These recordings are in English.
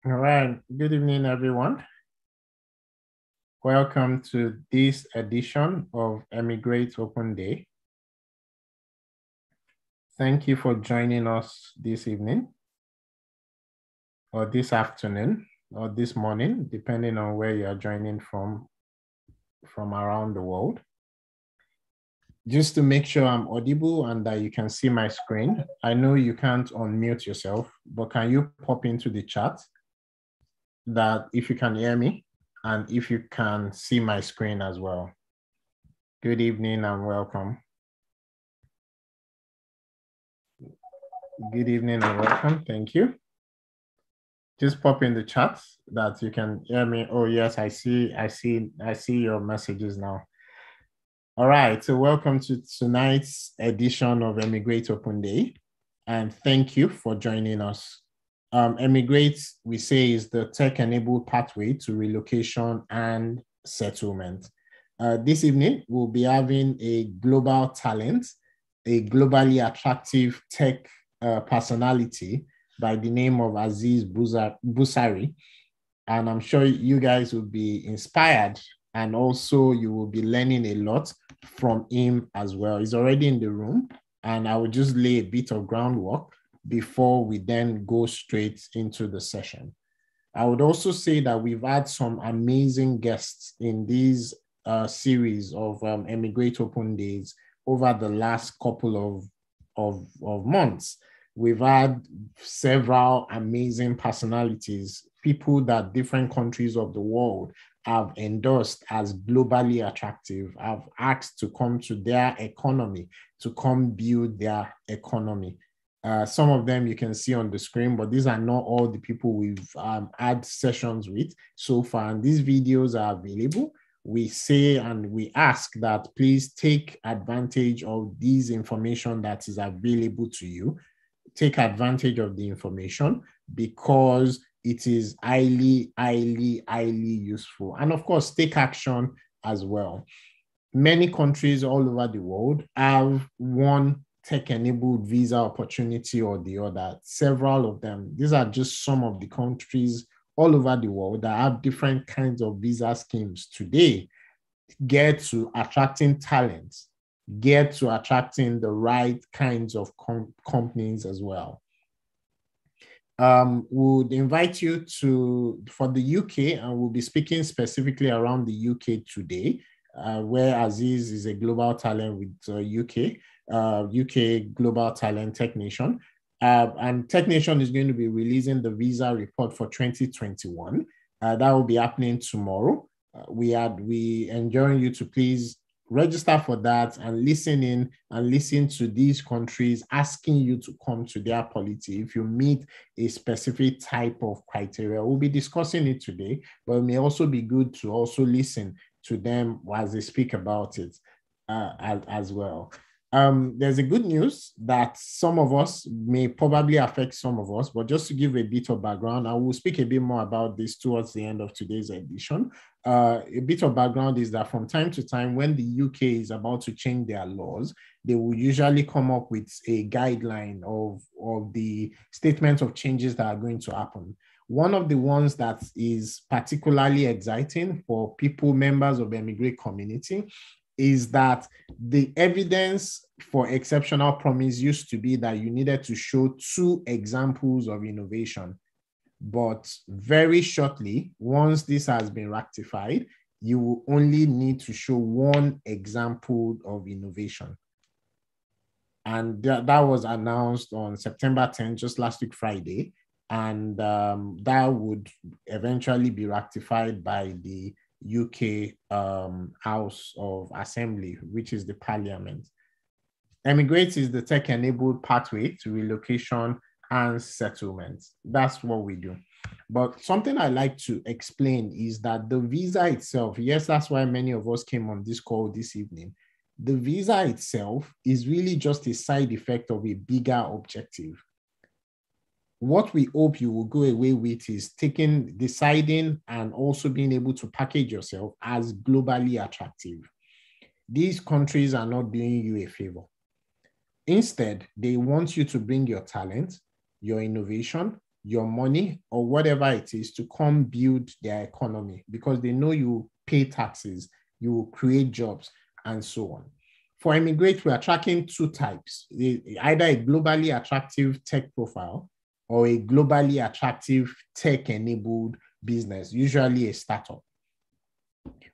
All right. Good evening, everyone. Welcome to this edition of Emigrate Open Day. Thank you for joining us this evening, or this afternoon, or this morning, depending on where you are joining from around the world. Just to make sure I'm audible and that you can see my screen, I know you can't unmute yourself, but can you pop into the chat that if you can hear me and if you can see my screen as well? Good evening and welcome. Good evening and welcome. Thank you. Just pop in the chat that you can hear me. Oh, yes, I see your messages now. All right. So welcome to tonight's edition of Emigrate Open Day. And thank you for joining us. Emigrate, we say, is the tech-enabled pathway to relocation and settlement. This evening, we'll be having a global talent, a globally attractive tech personality by the name of Azeez Busari. And I'm sure you guys will be inspired, and also you will be learning a lot from him as well. He's already in the room, and I will just lay a bit of groundwork before we then go straight into the session. I would also say that we've had some amazing guests in these series of Emigrate Open Days over the last couple of months. We've had several amazing personalities, people that different countries of the world have endorsed as globally attractive, have asked to come to their economy, to come build their economy. Some of them you can see on the screen, but these are not all the people we've had sessions with so far. And these videos are available. We say and we ask that please take advantage of this information that is available to you. Take advantage of the information because it is highly, highly, highly useful. And of course, take action as well. Many countries all over the world have one tech-enabled visa opportunity or the other, several of them. These are just some of the countries all over the world that have different kinds of visa schemes today. Get to attracting talents, get to attracting the right kinds of companies as well. Would invite you for the UK, and we'll be speaking specifically around the UK today, where Azeez is a global talent with UK Global Talent Technician. And Technician is going to be releasing the visa report for 2021. That will be happening tomorrow. We enjoin you to please register for that and listen in and listen to these countries asking you to come to their polity if you meet a specific type of criteria. We'll be discussing it today, but it may also be good to also listen to them as they speak about it as well. There's a good news that some of us may probably affect some of us, but just to give a bit of background, I will speak a bit more about this towards the end of today's edition. A bit of background is that from time to time, when the UK is about to change their laws, they will usually come up with a guideline of the statement of changes that are going to happen. One of the ones that is particularly exciting for people, members of the immigrant community, is that the evidence for exceptional promise used to be that you needed to show 2 examples of innovation. But very shortly, once this has been rectified, you will only need to show 1 example of innovation. And that was announced on September 10th, just last week, Friday. And that would eventually be rectified by the UK House of Assembly, which is the parliament. Emigrate is the tech-enabled pathway to relocation and settlement. That's what we do. But something I like to explain is that the visa itself, yes, that's why many of us came on this call this evening. The visa itself is really just a side effect of a bigger objective. What we hope you will go away with is deciding and also being able to package yourself as globally attractive. These countries are not doing you a favor. Instead, they want you to bring your talent, your innovation, your money or whatever it is to come build their economy, because they know you pay taxes, you will create jobs, and so on. For immigrants, we are tracking two types, either a globally attractive tech profile or a globally attractive tech-enabled business, usually a startup.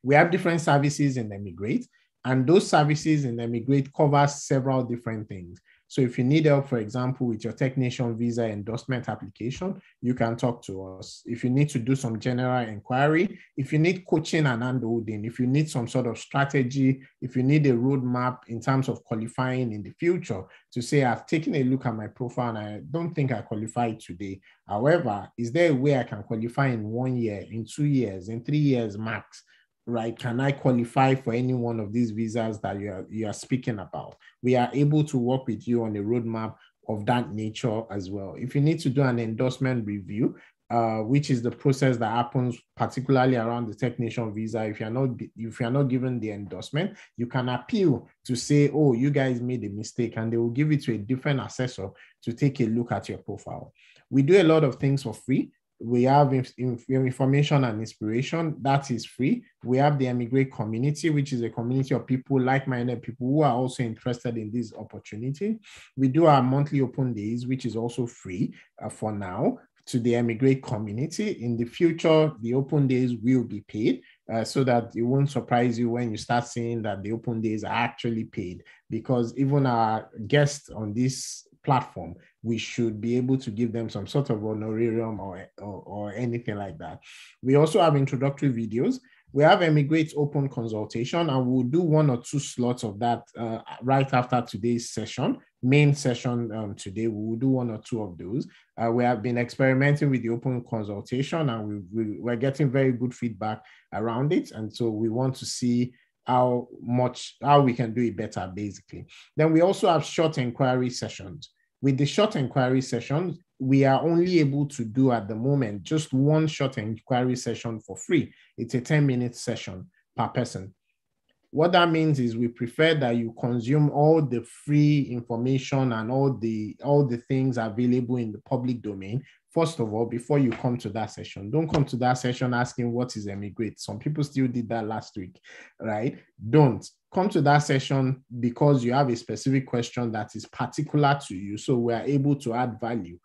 We have different services in Emigrate, and those services in Emigrate cover several different things. So if you need help, for example, with your technician visa endorsement application, you can talk to us. If you need to do some general inquiry, if you need coaching and handholding, if you need some sort of strategy, if you need a roadmap in terms of qualifying in the future to say, I've taken a look at my profile and I don't think I qualify today. However, is there a way I can qualify in 1 year, in 2 years, in 3 years max? Right? Can I qualify for any one of these visas that you are speaking about? We are able to work with you on a roadmap of that nature as well. If you need to do an endorsement review, which is the process that happens particularly around the technician visa, if you're not given the endorsement, you can appeal to say, oh, you guys made a mistake, and they will give it to a different assessor to take a look at your profile. We do a lot of things for free. We have information and inspiration that is free. We have the Emigrate community, which is a community of people, like-minded people who are also interested in this opportunity. We do our monthly open days, which is also free for now to the Emigrate community. In the future, the open days will be paid so that it won't surprise you when you start seeing that the open days are actually paid, because even our guests on this platform, we should be able to give them some sort of honorarium or anything like that. We also have introductory videos. We have Emigrate open consultation, and we'll do 1 or 2 slots of that right after today's session. Main session today, we will do 1 or 2 of those. We have been experimenting with the open consultation, and we're getting very good feedback around it. And so we want to see how we can do it better, basically. Then we also have short inquiry sessions. With the short inquiry sessions, we are only able to do at the moment just 1 short inquiry session for free. It's a 10-minute session per person. What that means is we prefer that you consume all the free information and all the things available in the public domain, first of all, before you come to that session. Don't come to that session asking what is Emigrate. Some people still did that last week, right? Don't. Come to that session because you have a specific question that is particular to you, so we are able to add value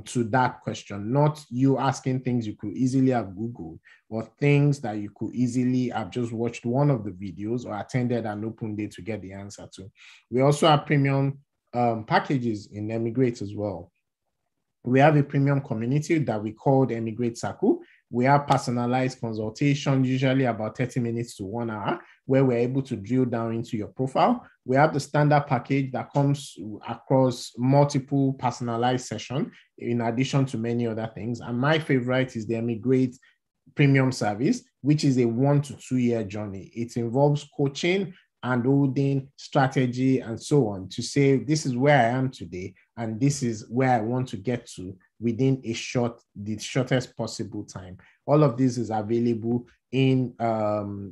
to that question, not you asking things you could easily have Googled or things that you could easily have just watched one of the videos or attended an open day to get the answer to. We also have premium packages in Emigrate as well. We have a premium community that we call the Emigrate Circle. We have personalized consultation, usually about 30 minutes to 1 hour, where we're able to drill down into your profile. We have the standard package that comes across multiple personalized sessions, in addition to many other things. And my favorite is the Emigrate Premium Service, which is a 1 to 2 year journey. It involves coaching and holding strategy and so on to say, this is where I am today, and this is where I want to get to within the shortest possible time. All of this is available in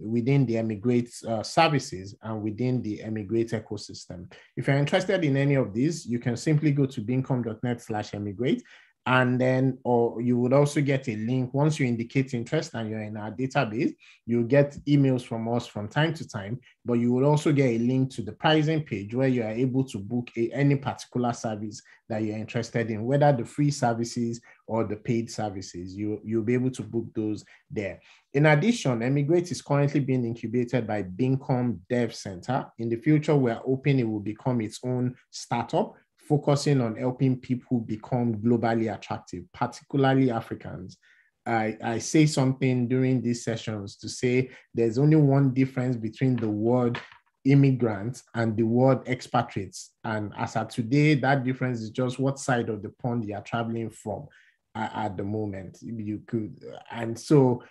within the Emigrate services and within the Emigrate ecosystem. If you're interested in any of these, you can simply go to beancom.net/emigrate. And then, or you would also get a link. Once you indicate interest and you're in our database, you'll get emails from us from time to time, but you will also get a link to the pricing page where you are able to book any particular service that you're interested in, whether the free services or the paid services. You'll be able to book those there. In addition, Emigrate is currently being incubated by Beancom Dev Center. In the future, we're hoping it will become its own startup, focusing on helping people become globally attractive, particularly Africans. I say something during these sessions to say there's only one difference between the word immigrants and the word expatriates. And as of today, that difference is just what side of the pond you are traveling from at the moment. And so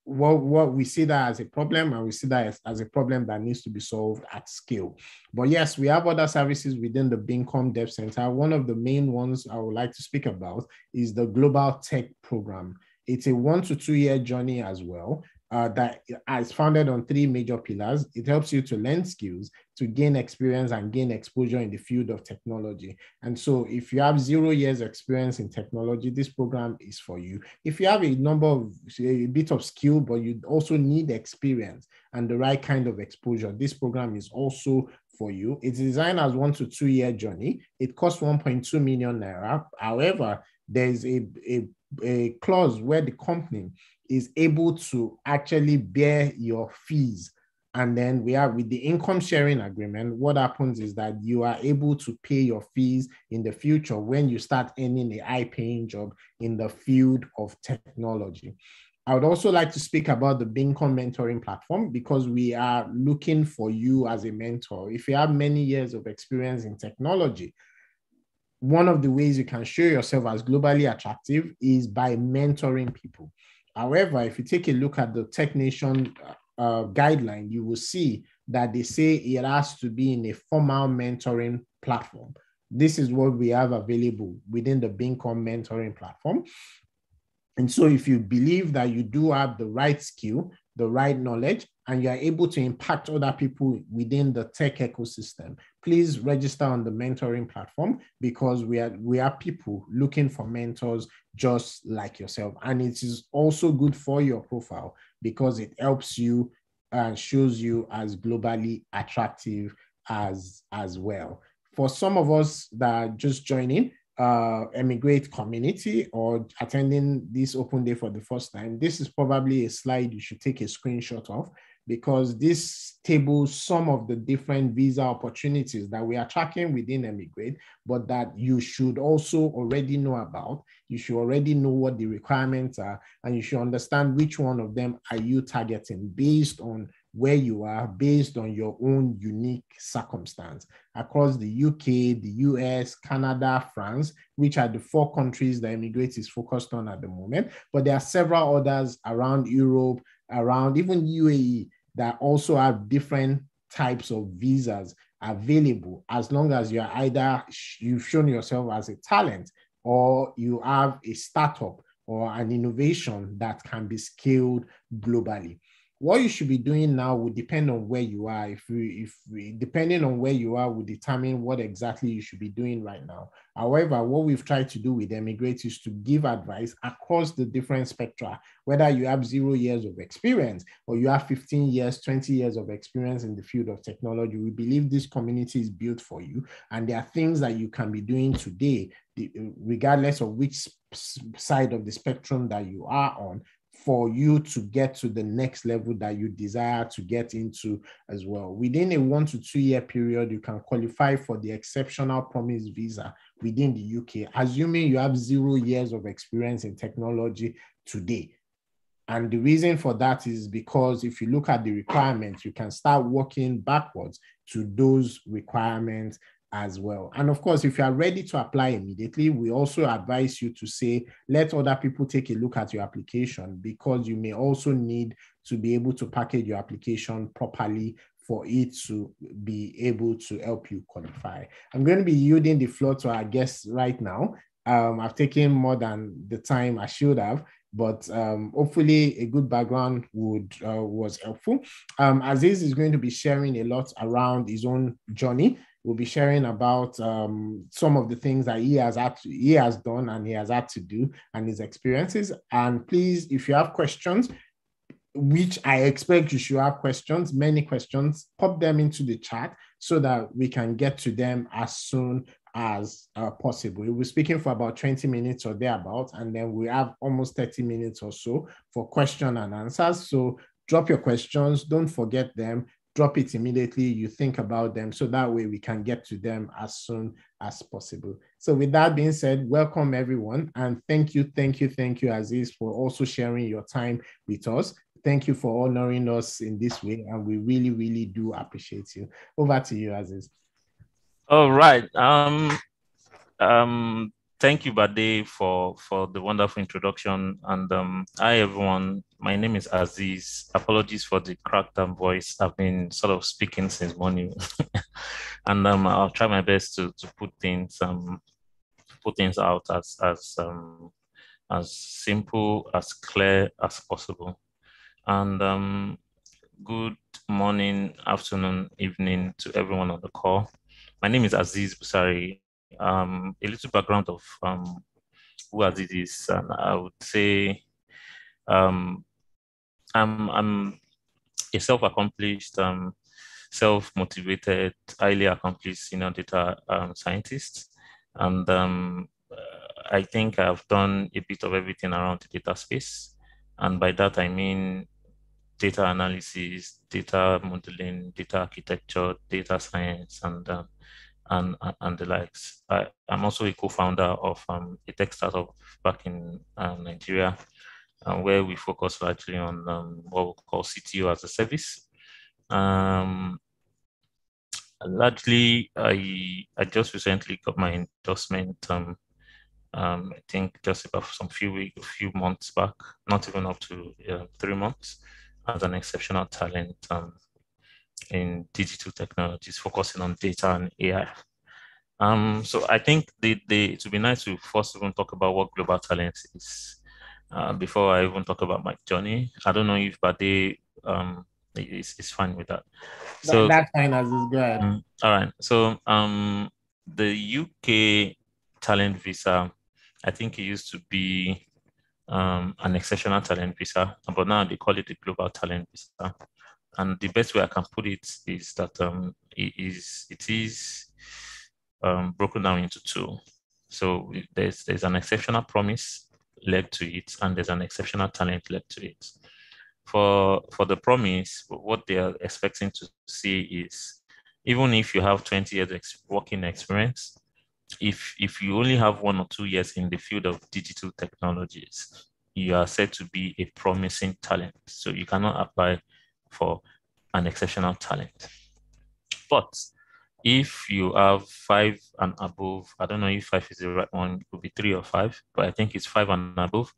what we see that as a problem, and we see that as a problem that needs to be solved at scale. But yes, we have other services within the Beancom Dev Center. One of the main ones I would like to speak about is the Global Tech Program. It's a 1 to 2 year journey as well. that is founded on three major pillars. It helps you to learn skills, to gain experience and gain exposure in the field of technology. And so if you have 0 years experience in technology, this program is for you. If you have a bit of skill, but you also need experience and the right kind of exposure, this program is also for you. It's designed as 1 to 2 year journey. It costs 1.2 million naira. However, there's a clause where the company is able to actually bear your fees. And then we have with the income sharing agreement, what happens is that you are able to pay your fees in the future when you start earning a high paying job in the field of technology. I would also like to speak about the Bincom mentoring platform because we are looking for you as a mentor. If you have many years of experience in technology, one of the ways you can show yourself as globally attractive is by mentoring people. However, if you take a look at the Tech Nation guideline, you will see that they say it has to be in a formal mentoring platform. This is what we have available within the Bincom mentoring platform. And so if you believe that you do have the right skill, the right knowledge, and you are able to impact other people within the tech ecosystem, please register on the mentoring platform because we are people looking for mentors just like yourself. And it is also good for your profile because it helps you and shows you as globally attractive as well. For some of us that are just joining, emigrate community or attending this open day for the first time, this is probably a slide you should take a screenshot of because this tables some of the different visa opportunities that we are tracking within Emigrate, but that you should also already know about. You should already know what the requirements are, and you should understand which one of them are you targeting based on where you are, based on your own unique circumstance across the UK, the US, Canada, France, which are the 4 countries that Emigrate is focused on at the moment. But there are several others around Europe, around even UAE that also have different types of visas available as long as you're either you've shown yourself as a talent or you have a startup or an innovation that can be scaled globally. What you should be doing now will depend on where you are. Depending on where you are will determine what exactly you should be doing right now. However, what we've tried to do with Emigrate is to give advice across the different spectra, whether you have 0 years of experience or you have 15 years, 20 years of experience in the field of technology. We believe this community is built for you, and there are things that you can be doing today, regardless of which side of the spectrum that you are on, for you to get to the next level that you desire to get into as well. Within a 1 to 2 year period, you can qualify for the exceptional promise visa within the UK, assuming you have 0 years of experience in technology today. And the reason for that is because if you look at the requirements, you can start working backwards to those requirements as well. And of course, if you are ready to apply immediately, we also advise you to say, let other people take a look at your application because you may also need to be able to package your application properly for it to be able to help you qualify. I'm going to be yielding the floor to our guests right now. I've taken more than the time I should have, but hopefully a good background was helpful. Azeez is going to be sharing a lot around his own journey. We'll be sharing about some of the things that he has done and he has had to do and his experiences. And please, if you have questions, which I expect you should have questions, many questions, pop them into the chat so that we can get to them as soon as possible. We'll be speaking for about 20 minutes or thereabouts, and then we have almost 30 minutes or so for question and answers. So drop your questions, don't forget them. Drop it immediately you think about them so that way we can get to them as soon as possible. So with that being said, welcome everyone. And thank you, Azeez, for also sharing your time with us. Thank you for honoring us in this way. And we really, really do appreciate you. Over to you, Azeez. All right. Thank you, Bade, for the wonderful introduction. And hi, everyone. My name is Azeez. Apologies for the cracked voice. I've been sort of speaking since morning, and I'll try my best to put things out as simple, as clear as possible. And good morning, afternoon, evening to everyone on the call. My name is Azeez Busari. A little background of who Azeez is, and I would say um, I'm a self-accomplished, self-motivated, highly accomplished senior data scientist, and I think I've done a bit of everything around the data space, and by that I mean data analysis, data modeling, data architecture, data science, and the likes. I'm also a co-founder of a tech startup back in Nigeria, where we focus largely on what we call CTO as a service. Um, Largely, I just recently got my endorsement. I think just about a few months back, not even up to 3 months, as an exceptional talent in digital technologies, focusing on data and AI. So I think it would be nice to first even talk about what global talent is before I even talk about my journey. I don't know if Bade is fine with that. So That's fine, Aziz. Go ahead. all right. So the UK talent visa, I think it used to be an exceptional talent visa, but now they call it the global talent visa. And the best way I can put it is that it is broken down into two. So there's an exceptional promise led to it, and there's an exceptional talent led to it. For the promise, what they are expecting to see is even if you have 20 years working experience, if you only have 1 or 2 years in the field of digital technologies, you are said to be a promising talent. So you cannot apply for an exceptional talent. But if you have five and above, I don't know if five is the right one, it could be 3 or 5, but I think it's 5 and above.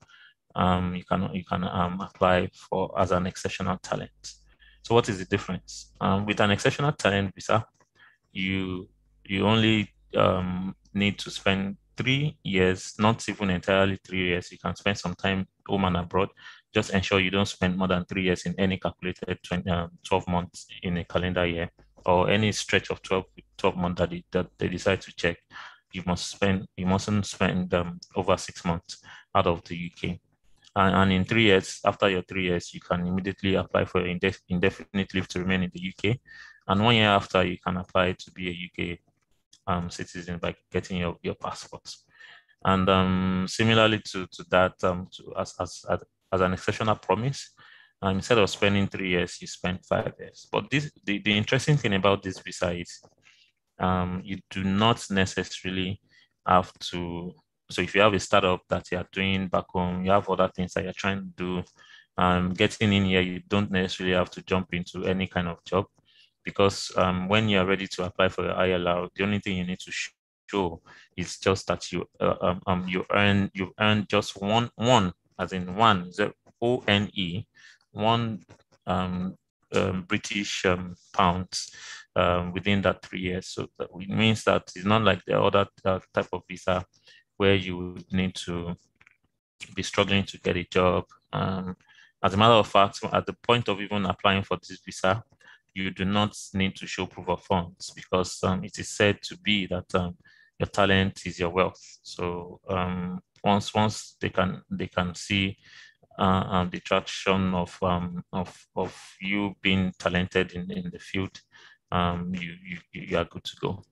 You can apply for as an exceptional talent. So what is the difference? With an exceptional talent visa, you you only need to spend 3 years, not even entirely 3 years. You can spend some time home and abroad. Just ensure you don't spend more than 3 years in any calculated 12 months in a calendar year, or any stretch of 12 months that they decide to check. You mustn't spend over 6 months out of the UK. And in 3 years, after your 3 years, you can immediately apply for indefinite leave to remain in the UK. And 1 year after, you can apply to be a UK citizen by getting your passport. And similarly to that, as an exceptional promise, instead of spending 3 years, you spend 5 years. But the interesting thing about this visa is you do not necessarily have to. So if you have a startup that you are doing back home, you have other things that you're trying to do, getting in here, you don't necessarily have to jump into any kind of job, because when you're ready to apply for your ILR, the only thing you need to show is just that you earn just one, as in one, ONE, one British pounds within that 3 years. So it means that it's not like the other type of visa where you would need to be struggling to get a job. As a matter of fact, at the point of even applying for this visa, you do not need to show proof of funds, because it is said to be that your talent is your wealth. So once they can see the traction of you being talented in the field, you are good to go.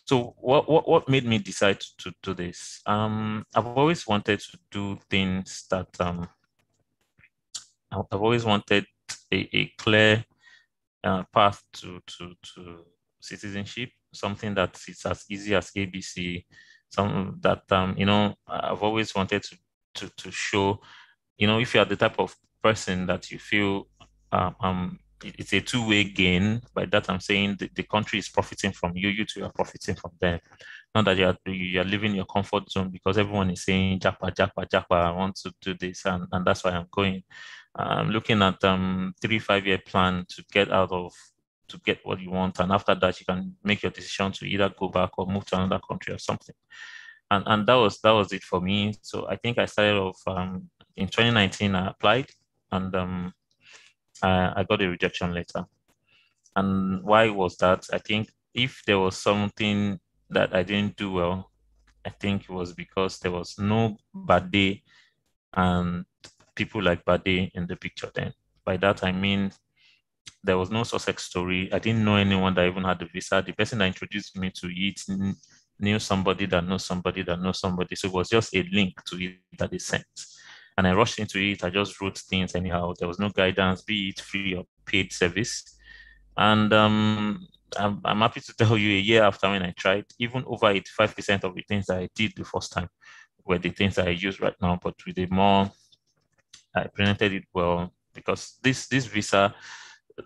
So what made me decide to do this? I've always wanted to do things that I've always wanted a clear path to citizenship, something that is as easy as ABC, some that I've always wanted to show, if you are the type of person that you feel it's a two-way gain. By that I'm saying the country is profiting from you, you two are profiting from them. Not that you're leaving your comfort zone because everyone is saying Japa, Japa, Japa, I want to do this, and that's why I'm going. I'm looking at 3-5 year plan to get what you want, and after that you can make your decision to either go back or move to another country or something. And that was it for me. So I think I started off in 2019. I applied, and I got a rejection letter. And why was that? I think if there was something that I didn't do well, I think it was because there was no Bade and people like Bade in the picture then. By that, I mean, there was no success story. I didn't know anyone that even had the visa. The person that introduced me to it knew somebody that knows somebody that knows somebody. So it was just a link to it that they sent. And I rushed into it. I just wrote things anyhow. There was no guidance, be it free or paid service. And I'm happy to tell you a year after when I tried, even over 85% of the things that I did the first time were the things that I use right now, but with a more, I presented it well because this visa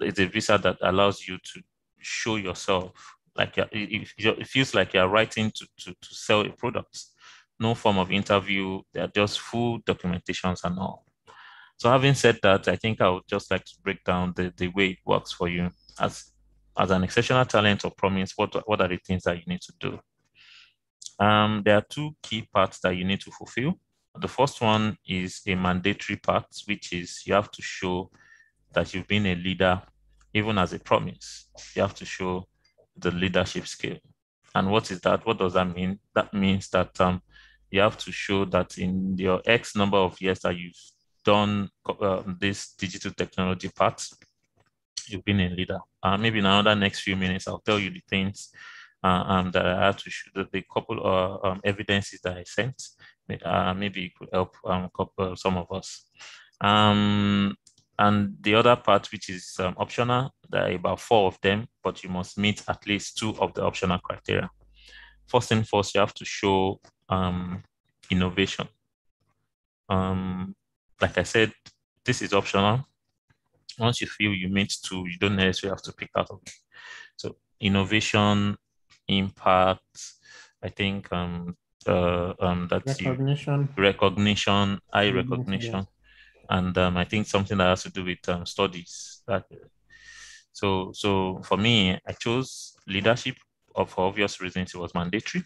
is a visa that allows you to show yourself. Like it feels like you're writing to sell a product. No form of interview. They're just full documentations and all. So having said that, I think I would just like to break down the way it works for you as an exceptional talent or promise. What are the things that you need to do? There are two key parts that you need to fulfill. The first one is a mandatory part, which is you have to show that you've been a leader, even as a promise. You have to show the leadership skill. And what is that? What does that mean? That means that you have to show that in your X number of years that you've done this digital technology part, you've been a leader. Maybe in another next few minutes, I'll tell you the things that I had to show, the couple of evidences that I sent. Maybe it could help some of us. And the other part, which is optional, there are about 4 of them, but you must meet at least 2 of the optional criteria. First and first, you have to show innovation. Like I said, this is optional. Once you feel you meet 2, you don't necessarily have to pick out of it. So innovation, impact, I think that's Recognition. recognition, eye Evidence, recognition. yes. And I think something that has to do with studies. So for me, I chose leadership for obvious reasons. It was mandatory.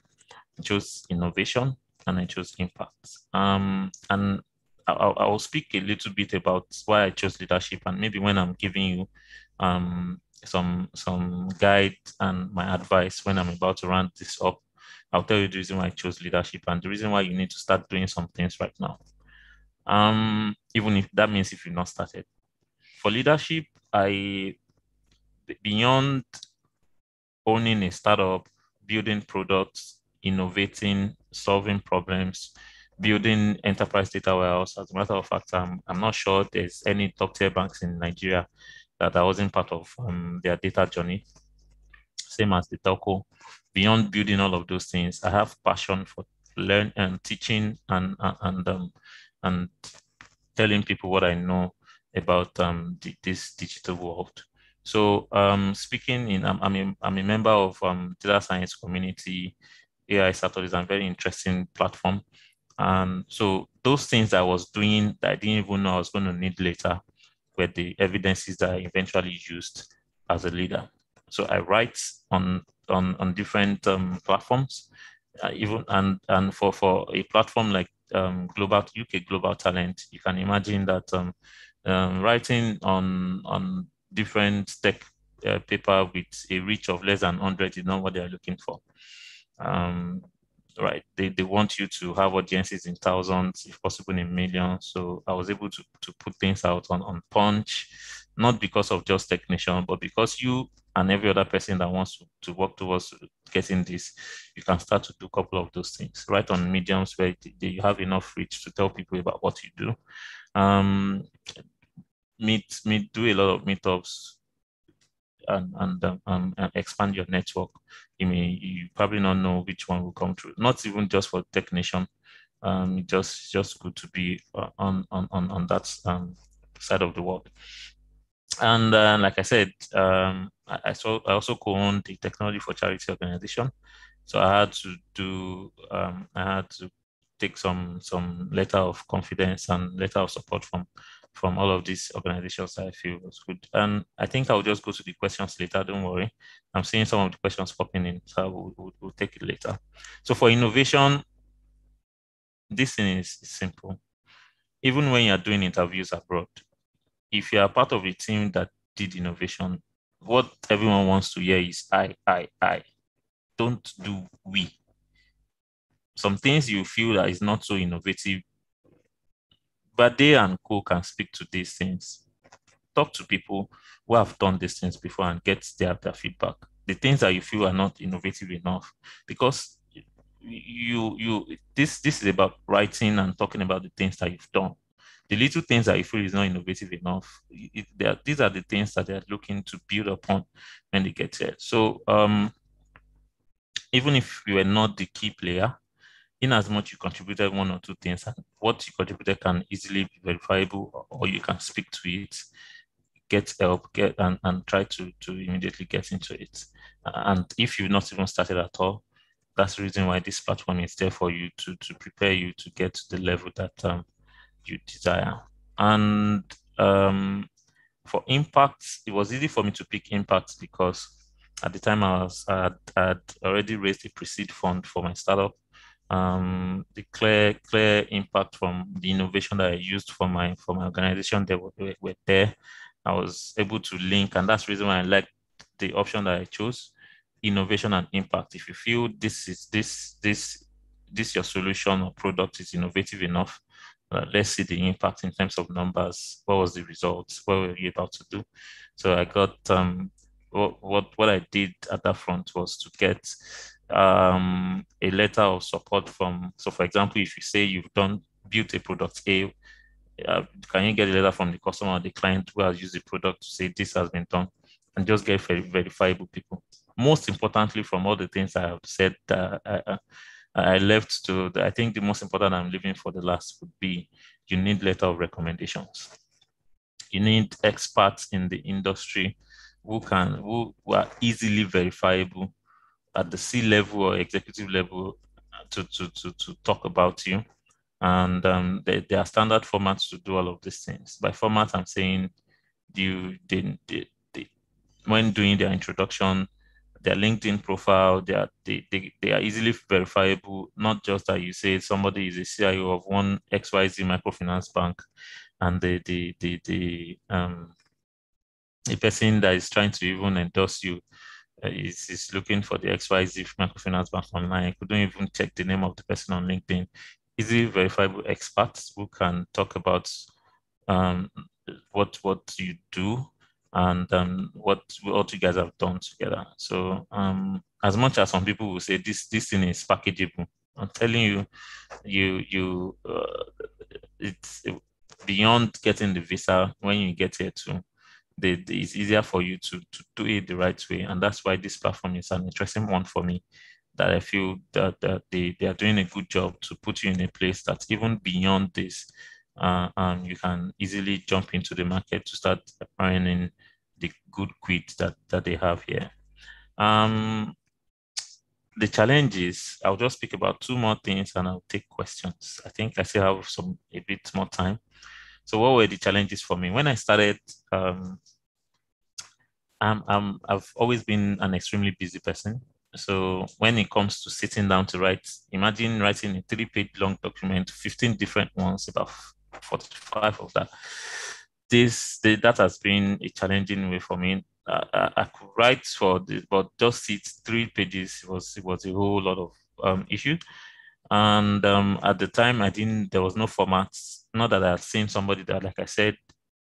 I chose innovation and I chose impact. And I will speak a little bit about why I chose leadership, and maybe when I'm giving you some guide and my advice when I'm about to round this up, I'll tell you the reason why I chose leadership and the reason why you need to start doing some things right now. Even if that means if you've not started. For leadership, beyond owning a startup, building products, innovating, solving problems, building enterprise data warehouse. As a matter of fact, I'm not sure there's any top tier banks in Nigeria that I wasn't part of their data journey. Same as the telco. Beyond building all of those things, I have passion for learning and teaching and telling people what I know about this digital world. So speaking in, I'm a member of data science community. AI Saturday is a very interesting platform. So those things I was doing that I didn't even know I was going to need later were the evidences that I eventually used as a leader. So I write on different platforms, even and for a platform like global UK Global Talent, you can imagine that writing on different tech paper with a reach of less than 100 is not what they're looking for. Right, they want you to have audiences in thousands, if possible in millions. So I was able to put things out on Punch, not because of just technician, but because you and every other person that wants to work towards getting this, you can start to do a couple of those things right on mediums where you have enough reach to tell people about what you do. Do a lot of meetups and expand your network. You probably not know which one will come through. Not even just for technician. Just good to be on that side of the world. And like I said, I also co-own the Technology for Charity organization. So I had to take some letter of confidence and letter of support from all of these organizations that I feel was good. And I think I'll just go to the questions later. Don't worry. I'm seeing some of the questions popping in, so we'll take it later. So for innovation, this thing is simple. Even when you're doing interviews abroad, if you are part of a team that did innovation, what everyone wants to hear is I. Don't do we. Some things you feel that is not so innovative, but they and co can speak to these things. Talk to people who have done these things before and get their feedback. The things that you feel are not innovative enough, because this is about writing and talking about the things that you've done. The little things that you feel is not innovative enough, these are the things that they're looking to build upon when they get here. So even if you were not the key player, in as much you contributed one or two things, and what you contributed can easily be verifiable, or you can speak to it, get help, and try to immediately get into it. And if you've not even started at all, that's the reason why this platform is there for you to prepare you to get to the level that you desire. And for impact, it was easy for me to pick impact because at the time I'd already raised a pre-seed fund for my startup. The clear impact from the innovation that I used for my organization, they were there. I was able to link, and that's the reason why I like the option that I chose: innovation and impact. If you feel this your solution or product is innovative enough, let's see the impact in terms of numbers. What was the results? What were you about to do? So I got what I did at that front was to get a letter of support from. So, for example, if you say you've built a product A, can you get a letter from the customer or the client who has used the product to say this has been done, and just get verifiable people. Most importantly, from all the things I have said, I left to, I think the most important I'm leaving for the last would be, you need letter of recommendations. You need experts in the industry who are easily verifiable at the C-level or executive level to talk about you. And there are standard formats to do all of these things. By format, I'm saying when doing their introduction, their LinkedIn profile, they are easily verifiable. Not just that you say somebody is a CIO of one XYZ microfinance bank, and the person that is trying to even endorse you is looking for the XYZ microfinance bank online. You couldn't even check the name of the person on LinkedIn. Easily verifiable experts who can talk about what you do and what you guys have done together. So as much as some people will say this thing is packageable, I'm telling you, it's beyond getting the visa. When you get here too, it's easier for you to do it the right way, and that's why this platform is an interesting one for me. That I feel that they are doing a good job to put you in a place that's even beyond this. You can easily jump into the market to start earning the good quid that they have here. The challenges, I'll just speak about two more things and I'll take questions. I think I still have a bit more time. So what were the challenges for me? When I started, I've always been an extremely busy person. So when it comes to sitting down to write, imagine writing a 3-page long document, 15 different ones, about 45 of that. That has been a challenging way for me. I could write for this, but just 3 pages was a whole lot of issue. And at the time, there was no format. Not that I had seen somebody that, like I said,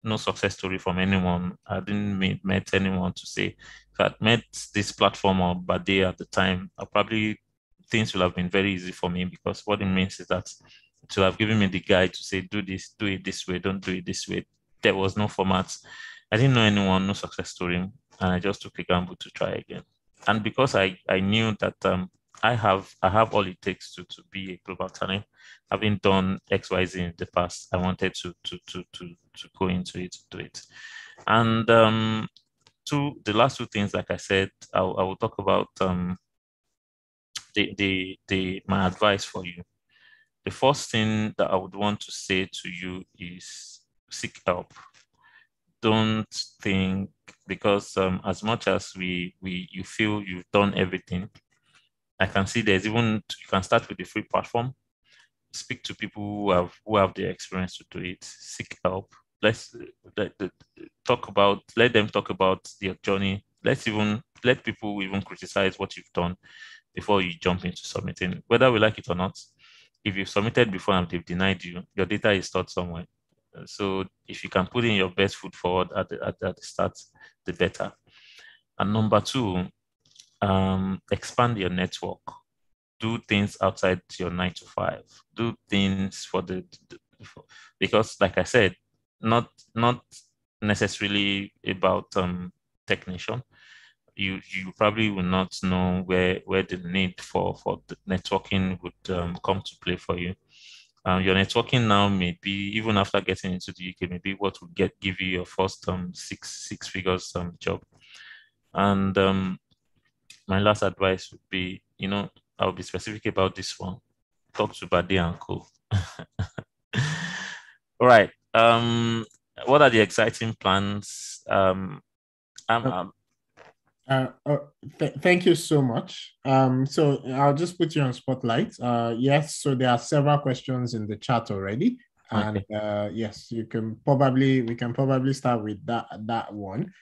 no success story from anyone. I didn't met anyone to say, if I'd met this platform or Bade at the time, things would have been very easy for me, because what it means is that to have given me the guide to say, do this, do it this way, don't do it this way. There was no format. I didn't know anyone, no success story, and I just took a gamble to try again. And because I knew that I have all it takes to be a global talent, having done XYZ in the past, I wanted to go into it, to do it. And the last two things, like I said, I will talk about my advice for you. The first thing that I would want to say to you is seek help. Don't think, because as much as you feel you've done everything, I can see you can start with the free platform, speak to people who have the experience to do it, seek help. let's let them talk about their journey. Let people even criticize what you've done before you jump into submitting, whether we like it or not. If you've submitted before and they've denied you, your data is stored somewhere. So if you can put in your best foot forward at the start, the better. And number two, expand your network. Do things outside your 9 to 5. Do things because, like I said, not necessarily about technician. You probably will not know where the need for the networking would come to play for you. Your networking now may be, even after getting into the UK, maybe what will give you your first six figures job. And my last advice would be, I'll be specific about this one. Talk to Bade and Co. All right. What are the exciting plans? I'm Thank you so much. So I'll just put you on spotlight. Yes, so there are several questions in the chat already. And okay. Yes, we can probably start with that one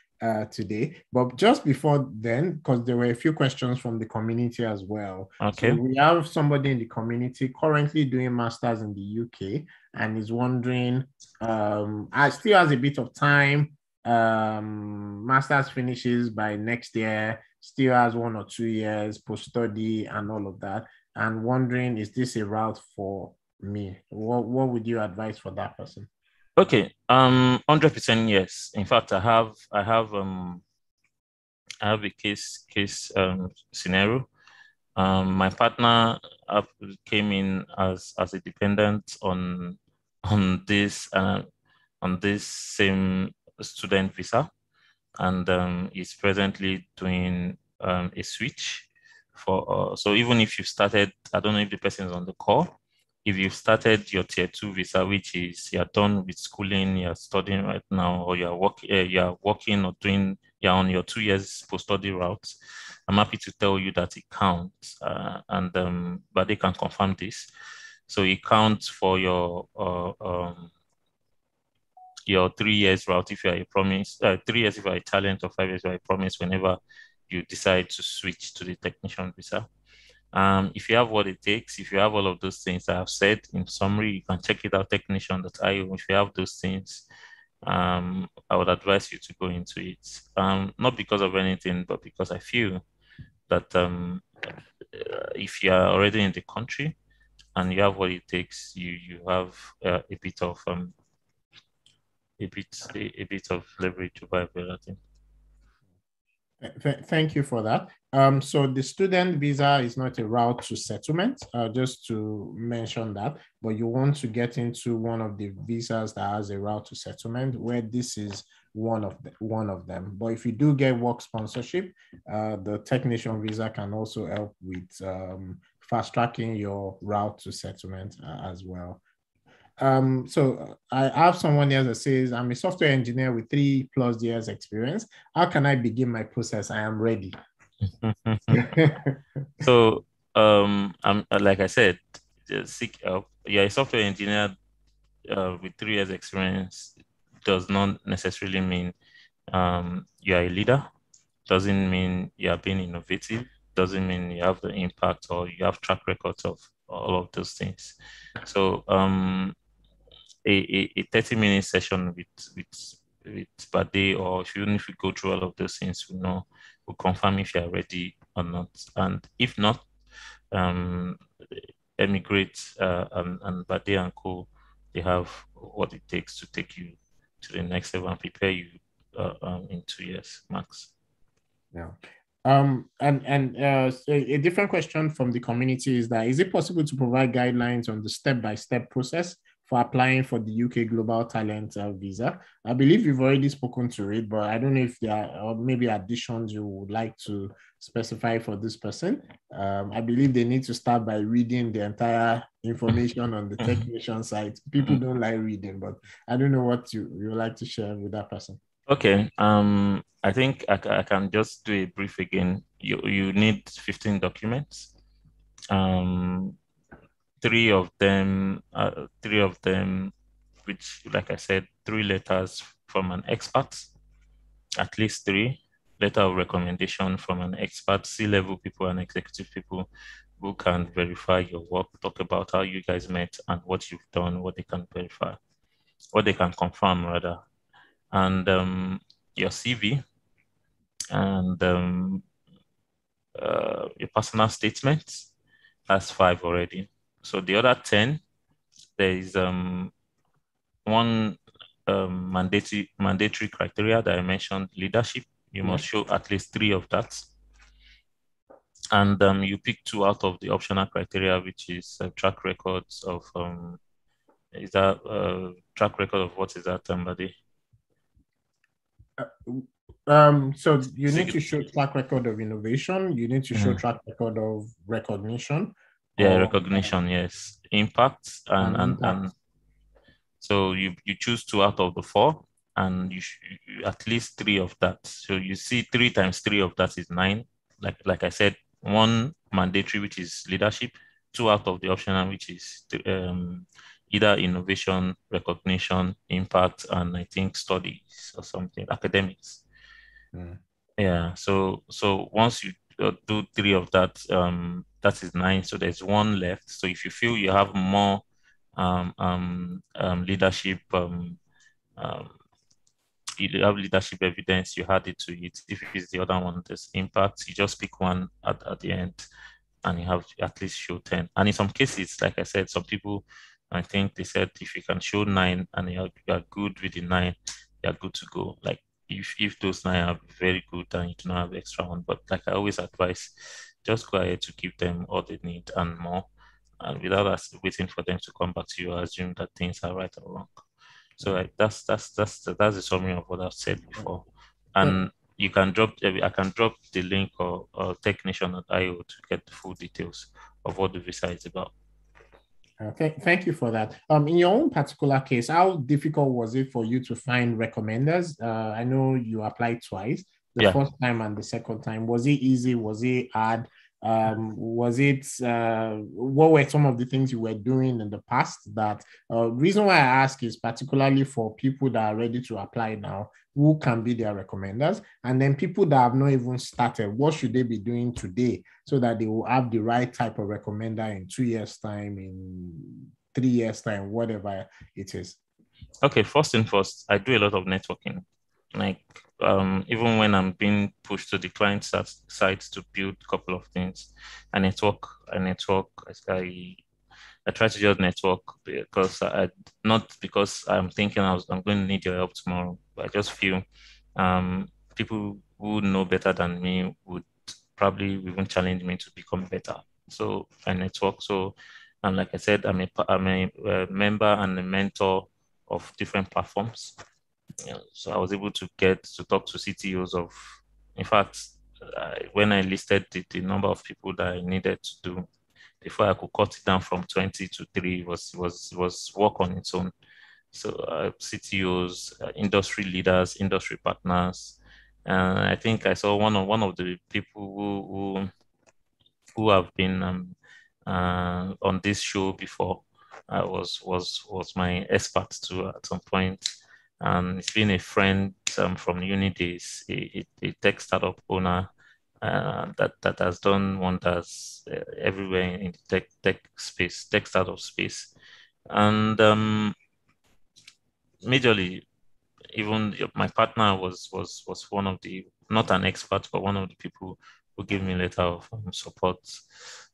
today. But just before then, because there were a few questions from the community as well. Okay. So we have somebody in the community currently doing masters in the UK and is wondering, I still has a bit of time. Masters finishes by next year, still has 1 or 2 years post-study and all of that, and wondering, is this a route for me? What would you advise for that person? Okay, 100% yes. In fact, I have a case scenario. My partner came in as a dependent on this same student visa, and is presently doing a switch for. So even if you started, I don't know if the person is on the call. If you've started your tier 2 visa, which is you're done with schooling, you're studying right now, or you're working or you're on your 2 years post-study route, I'm happy to tell you that it counts, but they can confirm this. So it counts for your 3 years route if you're a promise, 3 years if you're a talent, or 5 years if you're a promise whenever you decide to switch to the technician visa. If you have what it takes, if you have all of those things I have said in summary, you can check it out, technician.io. If you have those things, I would advise you to go into it. Not because of anything, but because I feel that if you are already in the country and you have what it takes, you have a bit of leverage over everything. Thank you for that. So the student visa is not a route to settlement, just to mention that, but you want to get into one of the visas that has a route to settlement, where this is one of them. But if you do get work sponsorship, the technician visa can also help with fast tracking your route to settlement as well. So I have someone here that says, I'm a software engineer with 3+ years experience. How can I begin my process? I am ready. So, I'm like I said, seek help. You're a software engineer with 3 years experience does not necessarily mean you are a leader. Doesn't mean you are being innovative. Doesn't mean you have the impact or you have track records of all of those things. So, a 30-minute session with Bade, or even if you go through all of those things, we'll confirm if you're ready or not. And if not, Emigrate and Bade and Co, they have what it takes to take you to the next level and prepare you in 2 years max. Yeah. A different question from the community is that, is it possible to provide guidelines on the step-by-step process for applying for the UK Global Talent visa? I believe you've already spoken to it, but I don't know if there are maybe additions you would like to specify for this person. I believe they need to start by reading the entire information on the technician site. People don't like reading, but I don't know what you would like to share with that person. Okay. I think I can just do a brief again. You need 15 documents. Three of them, which, like I said, three letters from an expert, at least three letter of recommendation from an expert, C-level people and executive people who can verify your work, talk about how you guys met and what you've done, what they can verify, what they can confirm rather, and your CV and your personal statement. That's 5 already. So the other 10, there is one mandatory criteria that I mentioned, leadership. You must show at least 3 of that. And you pick 2 out of the optional criteria, which is track records of is that track record of what is that, somebody? So you need to show track record of innovation. You need to show track record of recognition. Yeah, recognition, yes. Impact and so you choose 2 out of the 4, and you at least 3 of that. So you see 3 times 3 of that is 9. Like I said, 1 mandatory, which is leadership, 2 out of the optional, which is either innovation, recognition, impact, and I think studies or something, academics. Yeah. So once you do 3 of that, that is 9. So there's 1 left. So if you feel you have more leadership, you have leadership evidence, you add it to it. If it's the other one, there's impact, you just pick 1 at the end, and you have to at least show 10. And in some cases, like I said, some people, I think they said if you can show 9 and you are good with the 9, you're good to go. Like if those 9 are very good and you do not have extra 1, but like I always advise, just go ahead to give them all they need and more, and without us waiting for them to come back to you, assume that things are right or wrong. So that's the summary of what I've said before. And you can drop, I can drop the link or technician.io to get the full details of what the visa is about. Thank you for that. In your own particular case, how difficult was it for you to find recommenders? I know you applied twice, the first time and the second time. Was it easy? Was it hard? Was it, what were some of the things you were doing in the past that, reason why I ask is particularly for people that are ready to apply now, who can be their recommenders, and then people that have not even started, what should they be doing today so that they will have the right type of recommender in 2 years time, in 3 years time, whatever it is? Okay, first and first, I do a lot of networking. Like even when I'm being pushed to the client side to build a couple of things, I try to just network because not because I'm thinking I'm going to need your help tomorrow, but I just feel people who know better than me would probably even challenge me to become better. So I network. So, and like I said, I'm a member and a mentor of different platforms. So I was able to get to talk to CTOs of, in fact, when I listed the number of people that I needed to do, before I could cut it down from 20 to 3, was work on its own. So CTOs, industry leaders, industry partners, and I think I saw one of the people who have been on this show before. Was my expert too at some point. And it's been a friend from uni days, a tech startup owner that has done wonders everywhere in the tech space, tech startup space. And majorly, even my partner was one of the, not an expert, but one of the people who gave me a letter of support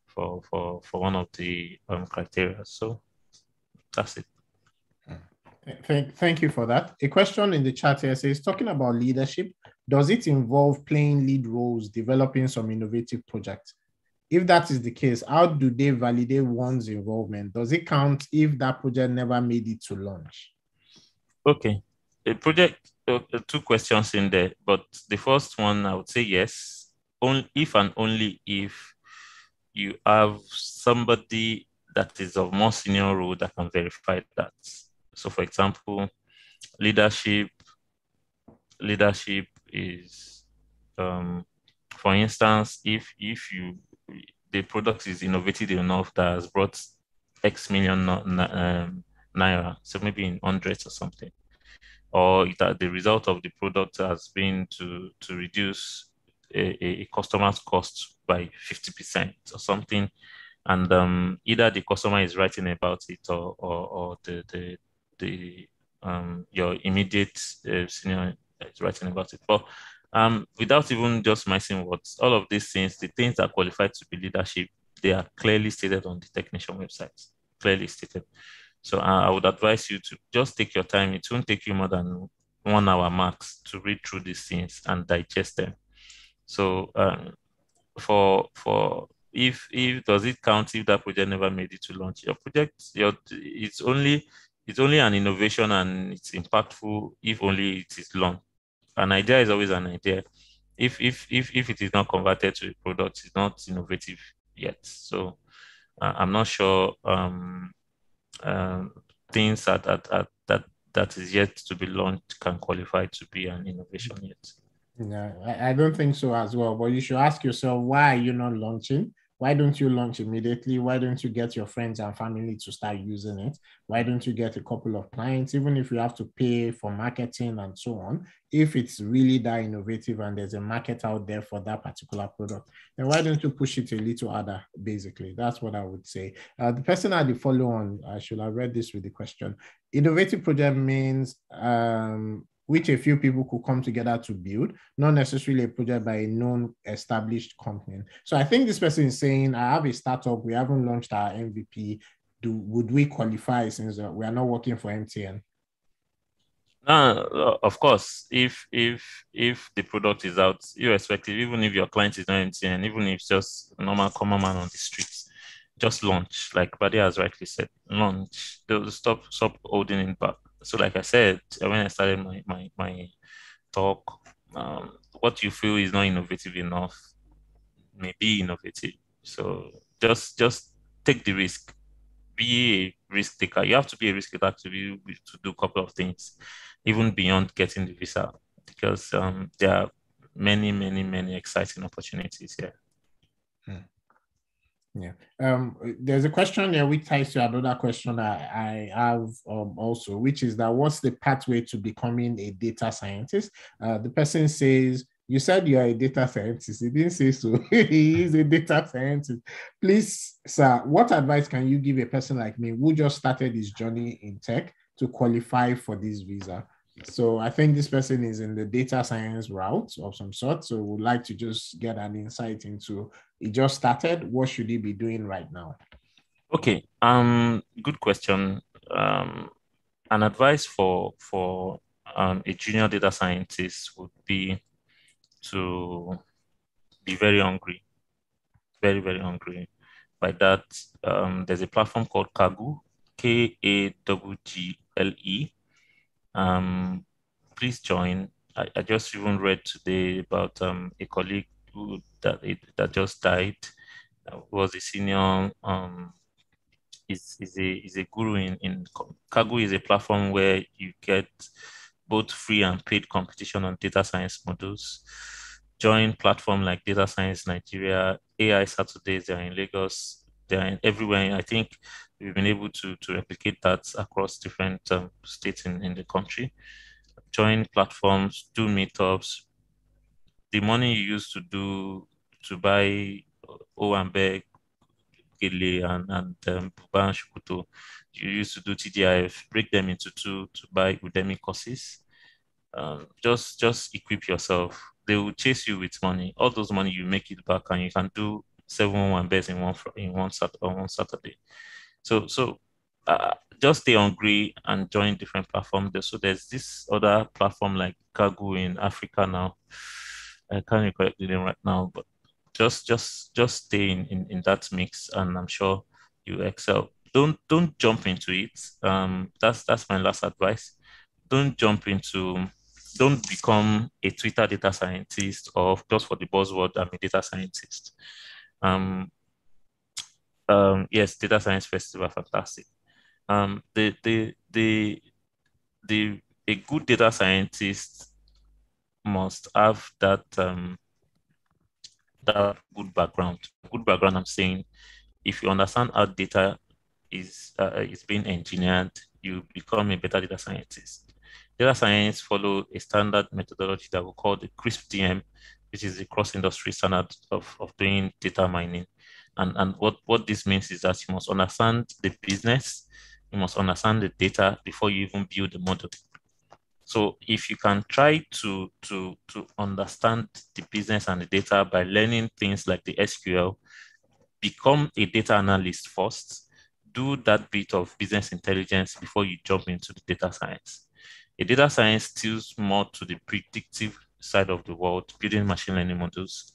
for one of the criteria. So that's it. Thank you for that. A question in the chat here says, talking about leadership, does it involve playing lead roles, developing some innovative projects? If that is the case, how do they validate one's involvement? Does it count if that project never made it to launch? Okay. A project, 2 questions in there, but the first one, I would say yes, only if and only if you have somebody that is of more senior role that can verify that. So for example, leadership is, for instance, if the product is innovative enough that has brought X million naira, so maybe in hundreds or something, or the result of the product has been to reduce a customer's cost by 50% or something, and either the customer is writing about it, or the your immediate senior is writing about it. But without even just missing words, all of these things, the things that qualify to be leadership, they are clearly stated on the technician website, clearly stated. So I would advise you to just take your time. It won't take you more than 1 hour max to read through these things and digest them. So for if does it count if that project never made it to launch? Your project, it's only an innovation, and it's impactful if only it is launched. An idea is always an idea. If it is not converted to a product, it's not innovative yet. So I'm not sure things that is yet to be launched can qualify to be an innovation yet. Yeah, I don't think so as well. But you should ask yourself, why are you not launching? Why don't you launch immediately? Why don't you get your friends and family to start using it? Why don't you get a couple of clients, even if you have to pay for marketing and so on? If it's really that innovative and there's a market out there for that particular product, then why don't you push it a little harder? Basically, that's what I would say. The person at the follow on, I should have read this with the question. Innovative project means which a few people could come together to build, not necessarily a project by a known established company. So I think this person is saying, I have a startup, we haven't launched our MVP. Would we qualify since we are not working for MTN? Of course, if the product is out, irrespective, even if your client is not MTN, even if it's just a normal common man on the streets, just launch. Like Buddy has rightly said, launch. They'll stop holding it back. So like I said, when I started my talk, what you feel is not innovative enough may be innovative. So just take the risk. Be a risk taker. You have to be a risk taker to do a couple of things, even beyond getting the visa, because there are many exciting opportunities here. Yeah. There's a question there which ties to another question I have also, which is that what's the pathway to becoming a data scientist? The person says, you said you are a data scientist. He didn't say so. He is a data scientist. Please, sir, what advice can you give a person like me who just started his journey in tech to qualify for this visa? So I think this person is in the data science route of some sort. So would like to just get an insight into, it just started, what should he be doing right now? Okay. Good question. An advice for a junior data scientist would be to be very hungry, very hungry. By that, there's a platform called Kaggle, Kaggle. Please join. I just even read today about a colleague that just died. Was a senior is a guru in Kaggle is a platform where you get both free and paid competition on data science modules. Join platform like Data Science Nigeria, AI Saturdays, they're in Lagos, they're in everywhere. I think we've been able to replicate that across different states in the country. Join platforms, do meetups. The money you used to buy Owambe, Gele, and Buba and Shukuto, you used to do TDIF, break them into two to buy Udemy courses. Just equip yourself. They will chase you with money. All those money you make it back, and you can do 7 bets in one Saturday. So just stay hungry and join different platforms. So there's this other platform like Kaggle in Africa now. I can't recall the name right now, but just stay in that mix, and I'm sure you excel. Don't jump into it. That's my last advice. Don't jump into don't become a Twitter data scientist, or just for the buzzword, I'm a data scientist. Yes, data science festival, fantastic. The a good data scientist must have that good background. Good background, I'm saying, if you understand how data is being engineered, you become a better data scientist. Data science follow a standard methodology that we call the CRISP-DM, which is the cross-industry standard of doing data mining. And what this means is that you must understand the business, you must understand the data before you even build the model. So if you can try to understand the business and the data by learning things like the SQL, become a data analyst first, do that bit of business intelligence before you jump into the data science. A data science steals more to the predictive side of the world, building machine learning models,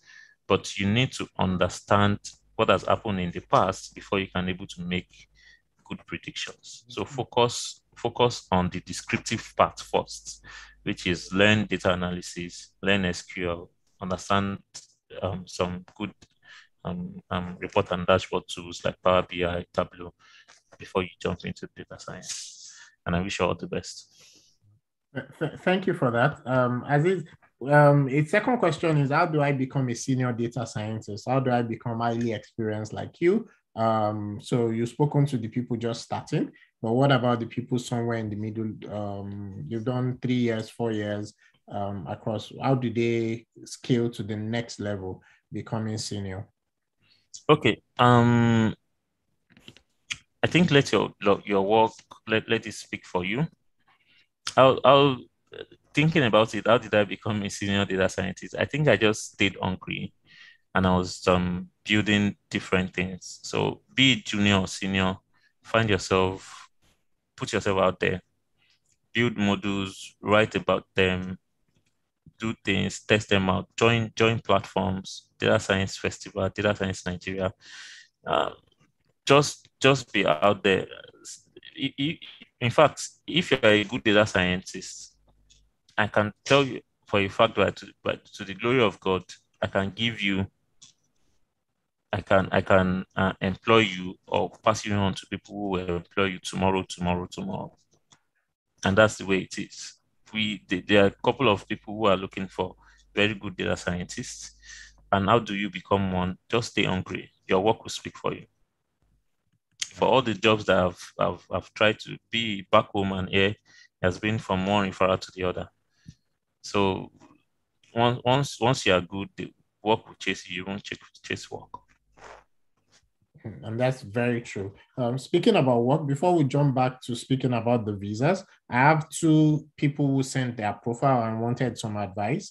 but you need to understand what has happened in the past before you can able to make good predictions. So focus on the descriptive part first, which is learn data analysis, learn SQL, understand some good report and dashboard tools like Power BI, Tableau, before you jump into data science. And I wish you all the best. Thank you for that. Azeez, a second question is, how do I become a senior data scientist? How do I become highly experienced like you? So you've spoken to the people just starting, but what about the people somewhere in the middle? You've done 3 years, 4 years across. How do they scale to the next level, becoming senior? Okay. I think let your work let it speak for you. I'll thinking about it, how did I become a senior data scientist? I think I just stayed hungry and I was building different things. So be it junior or senior, find yourself, put yourself out there, build models, write about them, do things, test them out, join platforms, data science festival, data science Nigeria. Just be out there. In fact, if you're a good data scientist, I can tell you for a fact that to the glory of God, I can give you, I can employ you or pass you on to people who will employ you tomorrow. And that's the way it is. There are a couple of people who are looking for very good data scientists. And how do you become one? Just stay hungry. Your work will speak for you. For all the jobs that I've tried to be back home and here, has been from one referral to the other. So once you are good, the work will chase you. You won't chase work. And that's very true. Speaking about work, before we jump back to speaking about the visas, I have 2 people who sent their profile and wanted some advice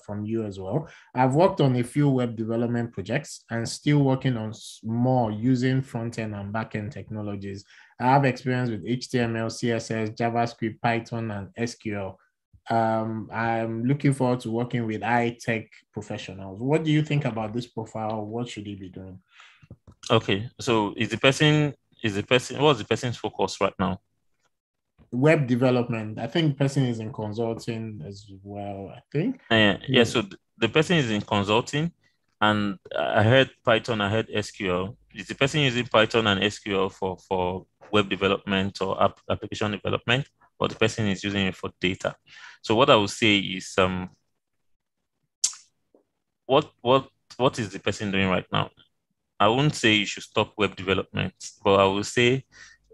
from you as well. I've worked on a few web development projects and still working on more using front-end and back-end technologies. I have experience with HTML, CSS, JavaScript, Python, and SQL. I'm looking forward to working with high-tech professionals. What do you think about this profile? What should he be doing? Okay, so what's the person's focus right now? Web development. I think the person is in consulting as well, I think. Yeah, so the person is in consulting, and I heard Python, I heard SQL. Is the person using Python and SQL for web development or application development, or the person is using it for data? So what I would say is what is the person doing right now? I wouldn't say you should stop web development, but I will say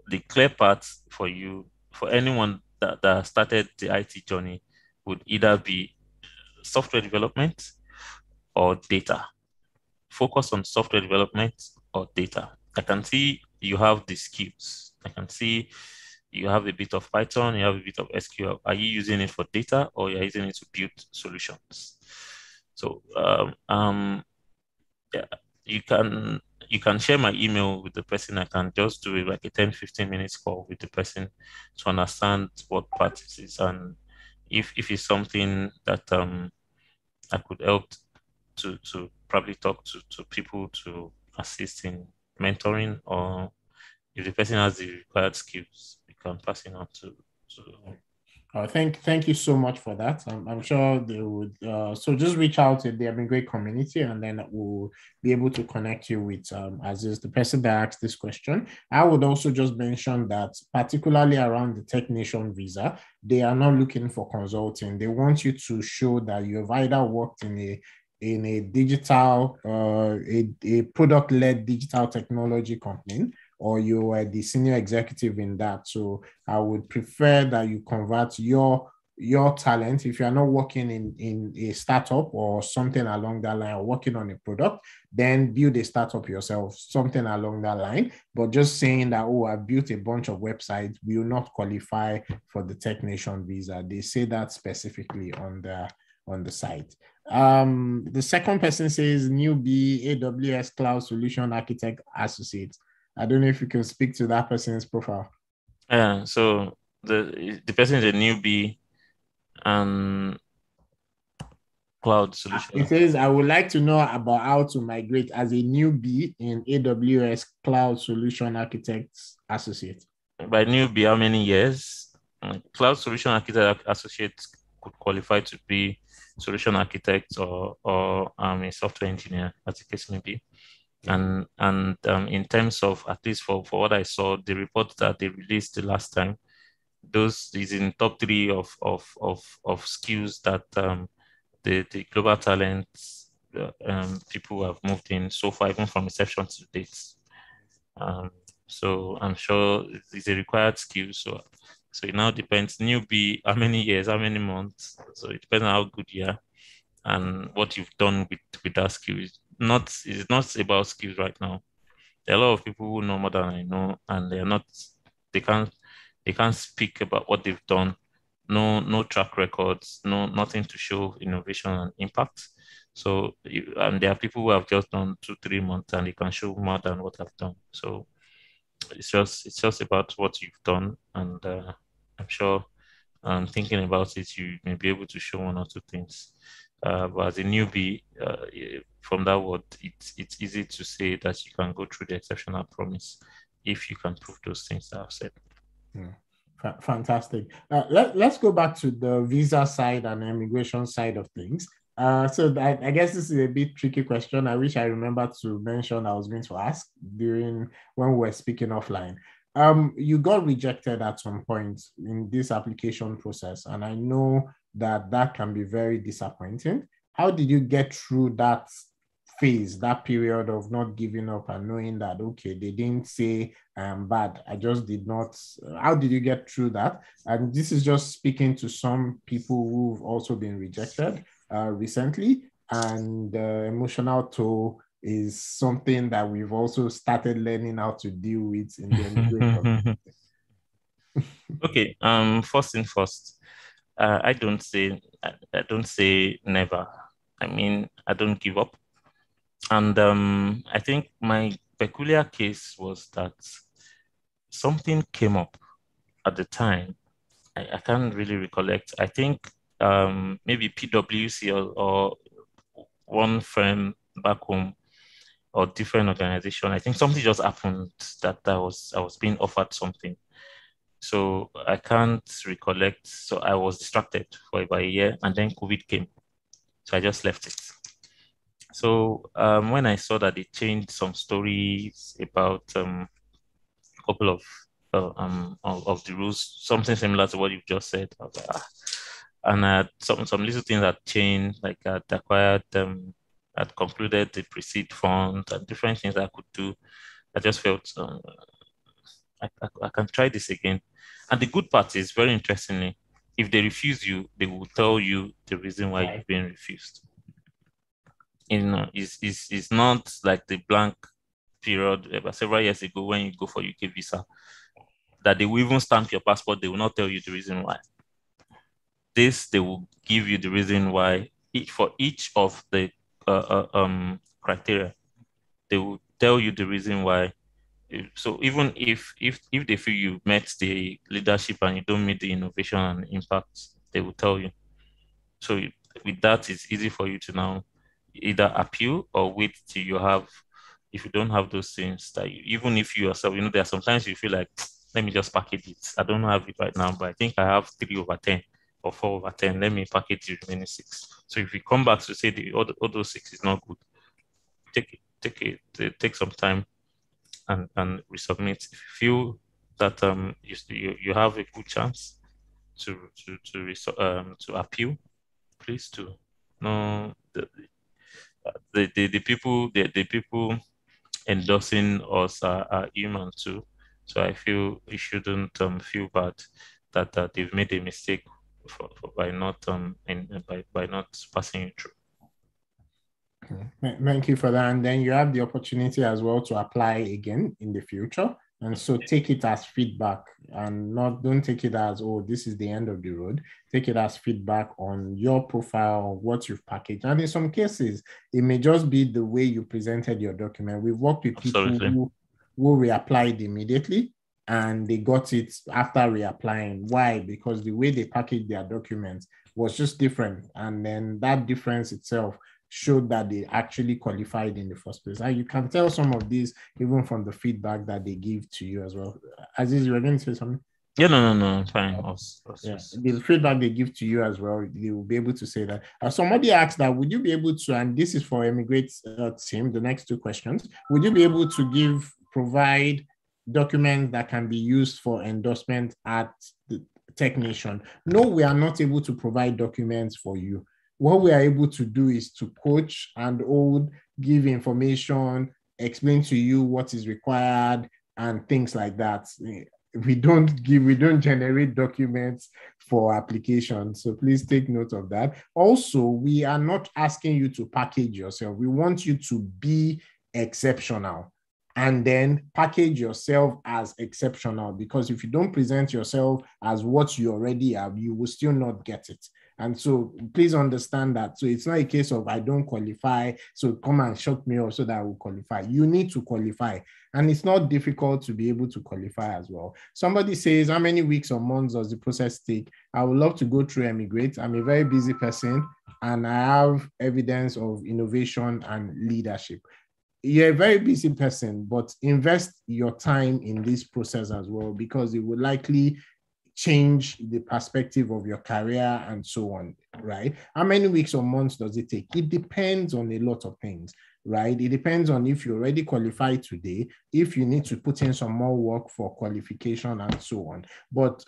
the clear path for you, for anyone that started the IT journey, would either be software development or data. Focus on software development or data. I can see you have the skills. I can see you have a bit of Python, you have a bit of SQL. Are you using it for data or you're using it to build solutions? So yeah, you can share my email with the person. I can just do it like a 10-15 minutes call with the person to understand what part it is, and if it's something that I could help to probably talk to people to assist in mentoring, or if the person has the required skills, you can pass it on to Thank you so much for that. I'm sure they would. So just reach out to the Having Great community, and then we'll be able to connect you with Azeez, the person that asked this question. I would also just mention that, particularly around the technician visa, they are not looking for consulting. They want you to show that you have either worked in a digital, a product-led digital technology company, or you are the senior executive in that. So I would prefer that you convert your your talent, if you're not working in a startup or something along that line, or working on a product, then build a startup yourself, something along that line. But just saying that, oh, I built a bunch of websites will not qualify for the Tech Nation visa. They say that specifically on the site. The second person says newbie AWS Cloud Solution Architect Associate. I don't know if you can speak to that person's profile. Yeah, so the person is a newbie and cloud solution. It says, I would like to know about how to migrate as a newbie in AWS Cloud Solution Architects Associate. By newbie, how many years? Cloud Solution Architect Associate could qualify to be solution architect or a software engineer, as the case may be. And in terms of, at least for what I saw, the report that they released the last time, those is in top 3 of skills that the global talents people have moved in so far, even from inception to date. So I'm sure it's a required skill. So it now depends, newbie, how many years, how many months. So it depends on how good you are and what you've done with that skill. It's not about skills right now. There are a lot of people who know more than I know, and they can't speak about what they've done. No track records, nothing to show innovation and impact. So and there are people who have just done 2-3 months and they can show more than what I've done. So it's just about what you've done, and I'm sure thinking about it, you may be able to show 1 or 2 things. But as a newbie, from that word, it's easy to say that you can go through the exceptional promise if you can prove those things that I've said. Fantastic. Let's go back to the visa side and immigration side of things. So I guess this is a bit tricky question. I wish I remembered to mention I was going to ask during when we were speaking offline. You got rejected at some point in this application process, and I know that can be very disappointing. How did you get through that phase, that period of not giving up and knowing that, okay, they didn't say I am bad, I just did not? How did you get through that? And this is just speaking to some people who've also been rejected recently, and emotional toll is something that we've also started learning how to deal with in the immigration. Okay. First thing first, I don't say never. I mean, I don't give up. And I think my peculiar case was that something came up at the time. I can't really recollect. I think maybe PwC or one firm back home or different organization. I think something just happened that I was being offered something. So I can't recollect. So I was distracted for about a year, and then COVID came. So I just left it. So when I saw that they changed some stories about a couple of the rules, something similar to what you've just said, I was like, ah. And some little things had changed, like I'd acquired I'd concluded the pre-seed fund and different things I could do. I just felt I can try this again. And the good part is, very interestingly, if they refuse you, they will tell you the reason why you've been refused. It's not like the blank period several years ago when you go for UK visa, that they will even stamp your passport. They will not tell you the reason why. They will give you the reason why for each of the criteria. They will tell you the reason why. So even if they feel you met the leadership and you don't meet the innovation and impact, they will tell you. So with that, it's easy for you to now either appeal or wait till you have. If you don't have those things, that even if you yourself, there are sometimes you feel like, let me just package it. I don't have it right now, but I think I have 3/10 or 4/10. Let me package the remaining 6. So if you come back to say the all those 6 is not good, take some time and resubmit. If you feel that you have a good chance to appeal, please do. No, the people endorsing us are human too. So I feel you shouldn't feel bad that they've made a mistake by not by not passing it through. Thank you for that. And then you have the opportunity as well to apply again in the future. And so take it as feedback and don't take it as, oh, this is the end of the road. Take it as feedback on your profile, what you've packaged. And in some cases, it may just be the way you presented your document. We've worked with people who reapplied immediately and they got it after reapplying. Why? Because the way they packaged their documents was just different. And then that difference itself showed that they actually qualified in the first place. And you can tell some of these even from the feedback that they give to you as well. Azeez, you were going to say something? Yeah, no, fine. The feedback they give to you as well, they will be able to say that. Somebody asked that, would you be able to, and this is for Emigrate team, the next two questions, would you be able to provide documents that can be used for endorsement at the technician? No, we are not able to provide documents for you. What we are able to do is to coach and give information, explain to you what is required and things like that. We don't generate documents for applications. So please take note of that. Also, we are not asking you to package yourself. We want you to be exceptional and then package yourself as exceptional, because if you don't present yourself as what you already have, you will still not get it. And so please understand that. So it's not a case of I don't qualify, so come and shut me up so that I will qualify. You need to qualify. And it's not difficult to be able to qualify as well. Somebody says, how many weeks or months does the process take? I would love to go through Emigrate. I'm a very busy person and I have evidence of innovation and leadership. You're a very busy person, but invest your time in this process as well, because it will likely change the perspective of your career and so on, right? How many weeks or months does it take? It depends on a lot of things, right? It depends on if you're already qualified today, if you need to put in some more work for qualification and so on. But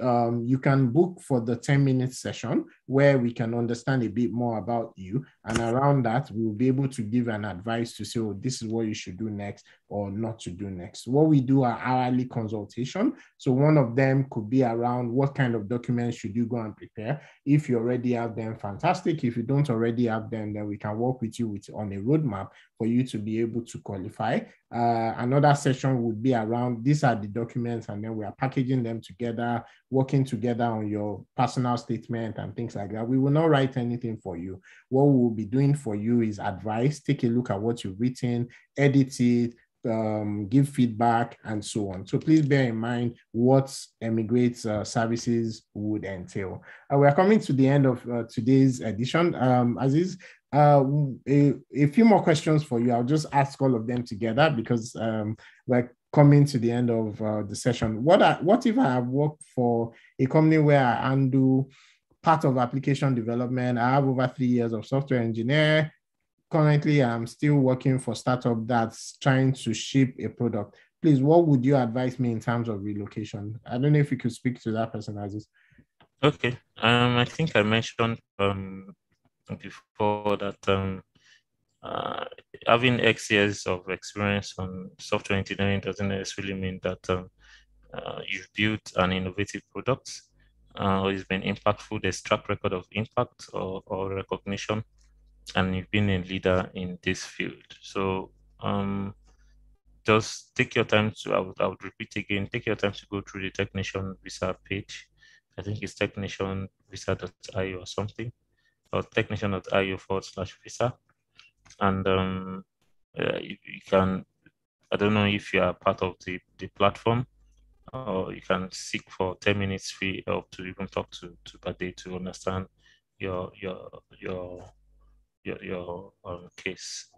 you can book for the 10-minute session where we can understand a bit more about you. And around that, we'll be able to give an advice to say, oh, this is what you should do next or not to do next. What we do are hourly consultation. So one of them could be around what kind of documents should you go and prepare. If you already have them, fantastic. If you don't already have them, then we can work with you on a roadmap for you to be able to qualify. Another session would be around, these are the documents, and then we are packaging them together, working together on your personal statement and things like that. We will not write anything for you. What we will be doing for you is advice, take a look at what you've written, edit it, give feedback, and so on. So please bear in mind what Emigrate's services would entail. We are coming to the end of today's edition. Azeez, a few more questions for you. I'll just ask all of them together because we're coming to the end of the session. What if I have worked for a company where I undo part of application development? I have over 3 years of software engineer. Currently, I'm still working for a startup that's trying to ship a product. Please, what would you advise me in terms of relocation? I don't know if you could speak to that person, Azeez. Okay. I think I mentioned before that having X years of experience on software engineering doesn't necessarily mean that you've built an innovative product or it's been impactful. There's track record of impact or recognition, and you've been a leader in this field. So just take your time to, I would repeat again, take your time to go through the technician visa page. I think it's technicianvisa.io or something, or technician.io/visa. And you can, I don't know if you are part of the platform, or you can seek for 10 minutes free help to even talk to Bade to understand your case.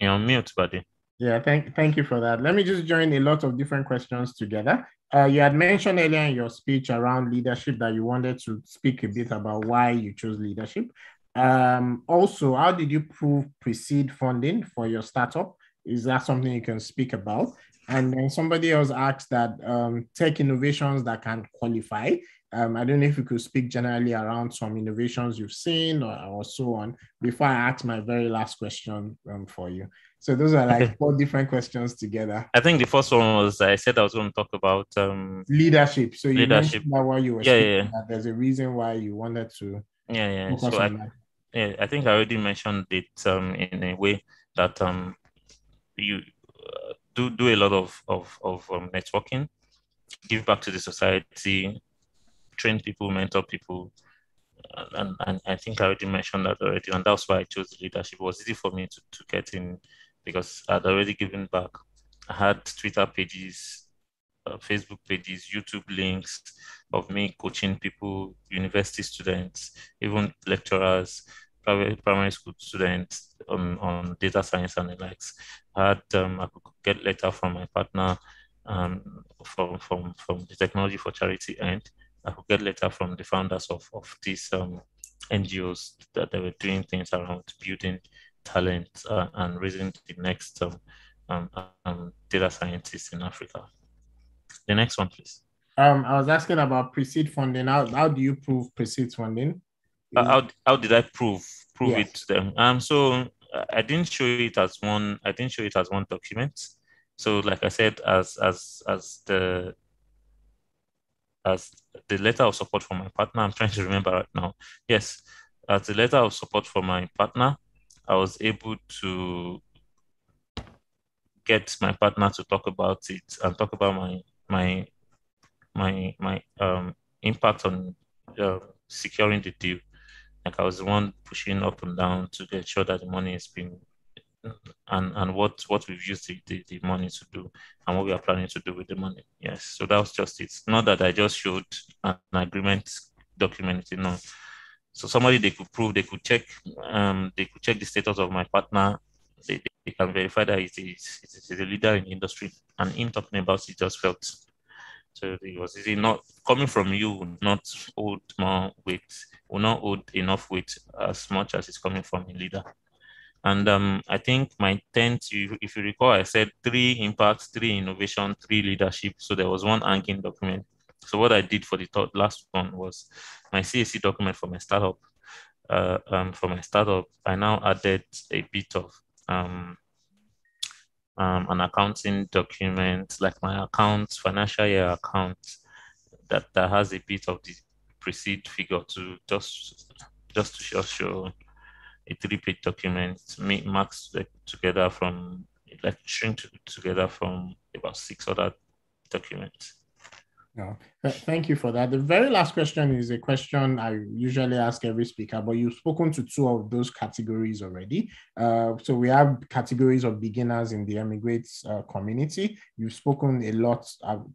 You're on mute, Bade. Yeah, thank you for that. Let me just join a lot of different questions together. You had mentioned earlier in your speech around leadership that you wanted to speak a bit about why you chose leadership. Also, how did you prove pre-seed funding for your startup? Is that something you can speak about? And then somebody else asked that tech innovations that can qualify. I don't know if you could speak generally around some innovations you've seen or so on before I ask my very last question for you. So those are like four different questions together. I think the first one was I said I was going to talk about Leadership. So you leadership. mentioned that while you were Yeah, speaking, yeah, that there's a reason why you wanted to yeah. focus So on that. I think I already mentioned it in a way that you do a lot of networking, give back to the society, train people, mentor people, and I think I already mentioned that already, and that's why I chose leadership. It was easy for me to get in because I'd already given back. I had Twitter pages, Facebook pages, YouTube links of me coaching people, university students, even lecturers, primary school students on data science and the likes. I could get letter from my partner from the technology for charity end. I could get letter from the founders of these NGOs that they were doing things around building talent and raising the next um, data scientists in Africa. The next one, please. I was asking about pre-seed funding. How do you prove pre-seed funding? How did I prove it Yes. to them? So I didn't show it as one. I didn't show it as one document. So like I said, as the letter of support from my partner, I'm trying to remember right now. Yes, as the letter of support from my partner, I was able to get my partner to talk about it and talk about my my impact on securing the deal. Like I was the one pushing up and down to get sure that the money is being and what we've used the money to do and what we are planning to do with the money. Yes. So that was just it. Not that I just showed an agreement document, So somebody they could check the status of my partner. They can verify that he's a leader in the industry. And him talking about it just felt so it was easy. Not coming from you will not hold more weight, will not hold enough weight as much as it's coming from a leader. And I think my 10th, if you recall, I said 3 impacts, 3 innovation, 3 leadership. So there was one hanging document. So what I did for the last one was my CAC document for my startup. I now added a bit of an accounting document, like my account, financial year account, that has a bit of the precede figure to just to show a 3-page document, marks together from like shrink together from about 6 other documents. No. Thank you for that. The very last question is a question I usually ask every speaker, but you've spoken to 2 of those categories already. So we have categories of beginners in the emigrates community. You've spoken a lot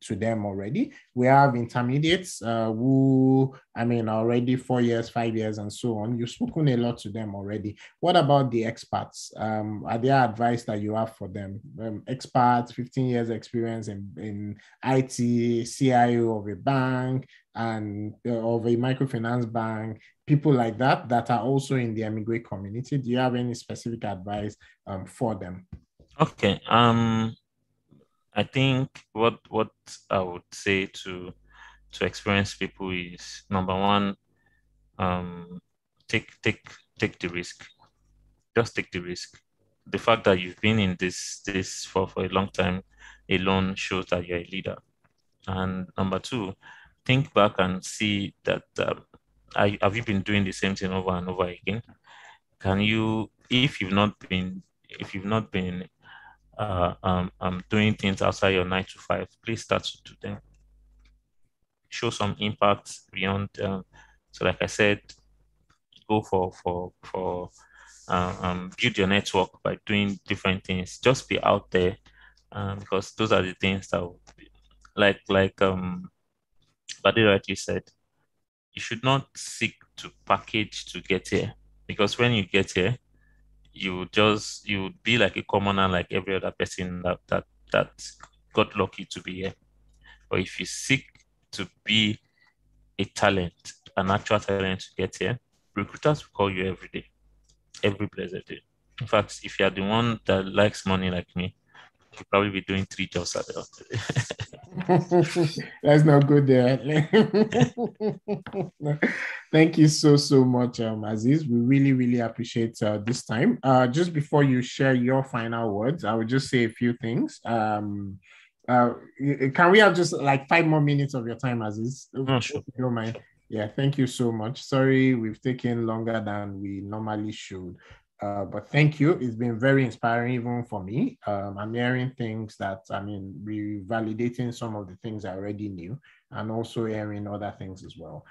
to them already. We have intermediates who, are already 4 years, 5 years, and so on. You've spoken a lot to them already. What about the experts? Are there advice that you have for them? Experts, 15 years experience in IT, CI of a bank and of a microfinance bank, people like that are also in the emigrate community. Do you have any specific advice for them? Okay. I think what I would say to experienced people is number one, take the risk. Just take the risk. The fact that you've been in this for a long time alone shows that you're a leader. And number two, think back and see that have you been doing the same thing over and over again? Can you, if you've not been doing things outside your 9 to 5, please start to do them. Show some impact beyond. So, like I said, go for build your network by doing different things. Just be out there, because those are the things that, like Badi rightly said, you should not seek to package to get here, because when you get here, you would be like a commoner, like every other person that got lucky to be here. But if you seek to be a talent, an actual talent to get here, recruiters will call you every day, every blessed day. In fact, if you're the one that likes money like me, you'll probably be doing 3 jobs at the Let's not go there. Thank you so much, Azeez. We really appreciate this time. Just before you share your final words, I would just say a few things. Uh, can we have just like 5 more minutes of your time, Azeez? Oh, sure. If you don't mind. Yeah, thank you so much. Sorry, we've taken longer than we normally should. But thank you. It's been very inspiring even for me. I'm hearing things that, I mean, revalidating some of the things I already knew and also hearing other things as well.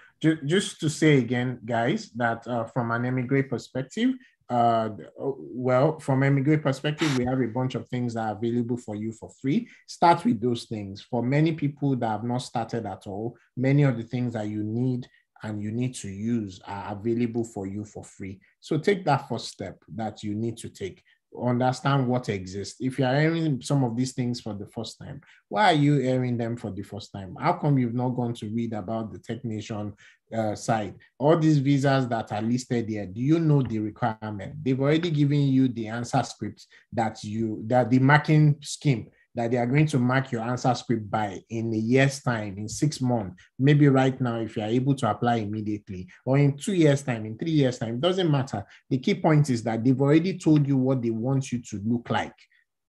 Just to say again, guys, that from an immigrant perspective, from immigrant perspective, we have a bunch of things that are available for you for free. Start with those things. For many people that have not started at all, many of the things that you need and you need to use are available for you for free. So take that first step that you need to take. Understand what exists. If you're hearing some of these things for the first time, why are you hearing them for the first time? How come you've not gone to read about the Tech Nation side? All these visas that are listed here, do you know the requirement? They've already given you the answer scripts that the marking scheme that they are going to mark your answer script by in a year's time, in 6 months, maybe right now, if you are able to apply immediately, or in 2 years' time, in 3 years' time, it doesn't matter. The key point is that they've already told you what they want you to look like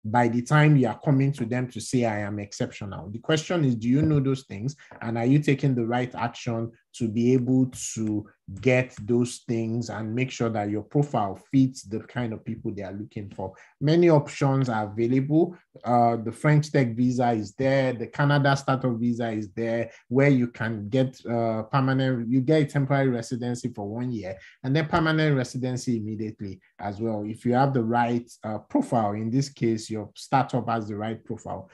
by the time you are coming to them to say, I am exceptional. The question is, do you know those things? And are you taking the right action to be able to get those things and make sure that your profile fits the kind of people they are looking for? Many options are available. The French Tech visa is there. The Canada startup visa is there, where you can get you get a temporary residency for 1 year and then permanent residency immediately as well. If you have the right profile, in this case, your startup has the right profile.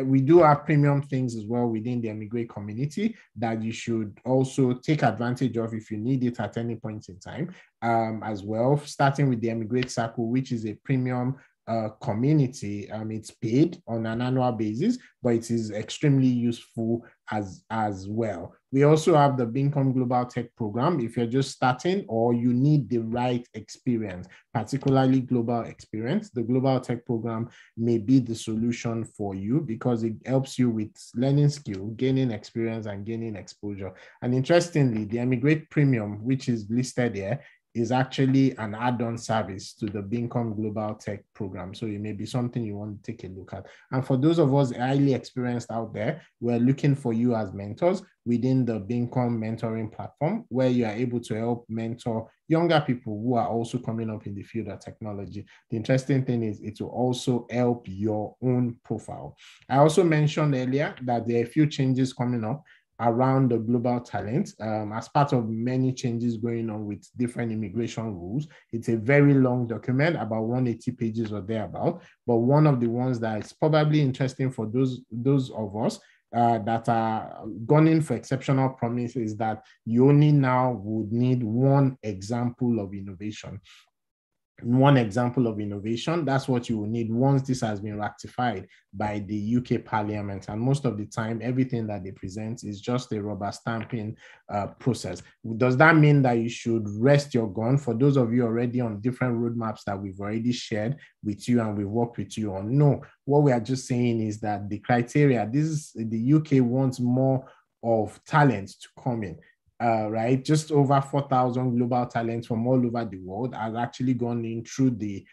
We do have premium things as well within the immigrant community that you should also take advantage of if you need it at any point in time as well, starting with the Immigrate Circle, which is a premium community. It's paid on an annual basis, but it is extremely useful as well. We also have the Bincom Global Tech Program. If you're just starting or you need the right experience, particularly global experience, the Global Tech Program may be the solution for you because it helps you with learning skill, gaining experience, and gaining exposure. And interestingly, the Emigrate Premium, which is listed here, is actually an add-on service to the Bincom Global Tech Program. So it may be something you want to take a look at. And for those of us highly experienced out there, we're looking for you as mentors within the Bincom mentoring platform, where you are able to help mentor younger people who are also coming up in the field of technology. The interesting thing is it will also help your own profile. I also mentioned earlier that there are a few changes coming up around the global talent as part of many changes going on with different immigration rules. It's a very long document, about 180 pages or thereabout, but one of the ones that is probably interesting for those of us that are gunning for exceptional promise is that you only now would need one example of innovation. That's what you will need once this has been ratified by the UK Parliament. And most of the time, everything that they present is just a rubber stamping process. Does that mean that you should rest your gun? For those of you already on different roadmaps that we've already shared with you and we've worked with you on, no, what we are just saying is that the criteria, the UK wants more of talent to come in. Right, just over 4,000 global talents from all over the world have actually gone in through the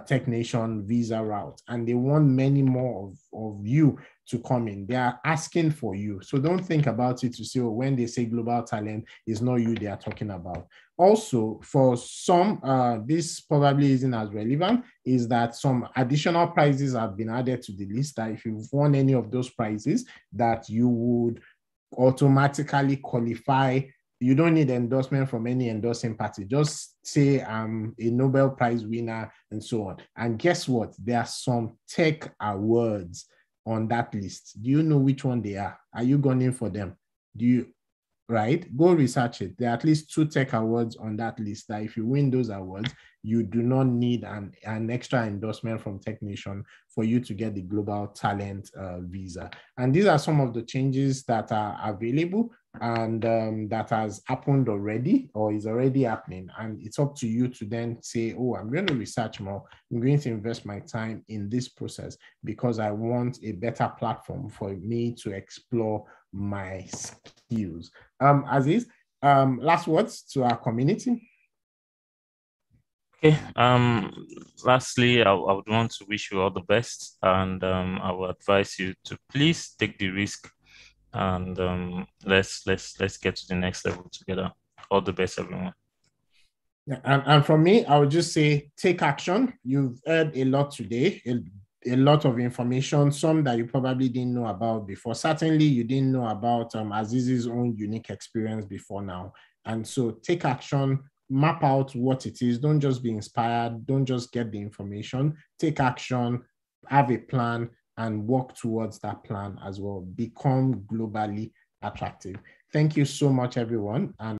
Tech Nation visa route, and they want many more of you to come in. They are asking for you. So don't think about it to say, oh, when they say global talent, it's not you they are talking about. Also, for some, this probably isn't as relevant, is that some additional prizes have been added to the list that if you've won any of those prizes, that you would automatically qualify. You don't need endorsement from any endorsing party. Just say I'm a Nobel Prize winner and so on. And guess what? There are some tech awards on that list. Do you know which one they are? Are you going in for them? Right? Go research it. There are at least 2 tech awards on that list that if you win those awards, you do not need an extra endorsement from Tech Nation for you to get the global talent visa. And these are some of the changes that are available. and that has happened already or is already happening. And it's up to you to then say, oh, I'm going to research more. I'm going to invest my time in this process because I want a better platform for me to explore my skills. Azeez, last words to our community. Okay. Lastly, I would want to wish you all the best, and I will advise you to please take the risk, and let's get to the next level together. All the best, everyone. Yeah, and from me, I would just say take action. You've heard a lot today, a lot of information, some that you probably didn't know about before. Certainly, you didn't know about Azeez's own unique experience before now. And so take action, map out what it is. Don't just be inspired. Don't just get the information. Take action, have a plan, and work towards that plan as well. Become globally attractive. Thank you so much, everyone. And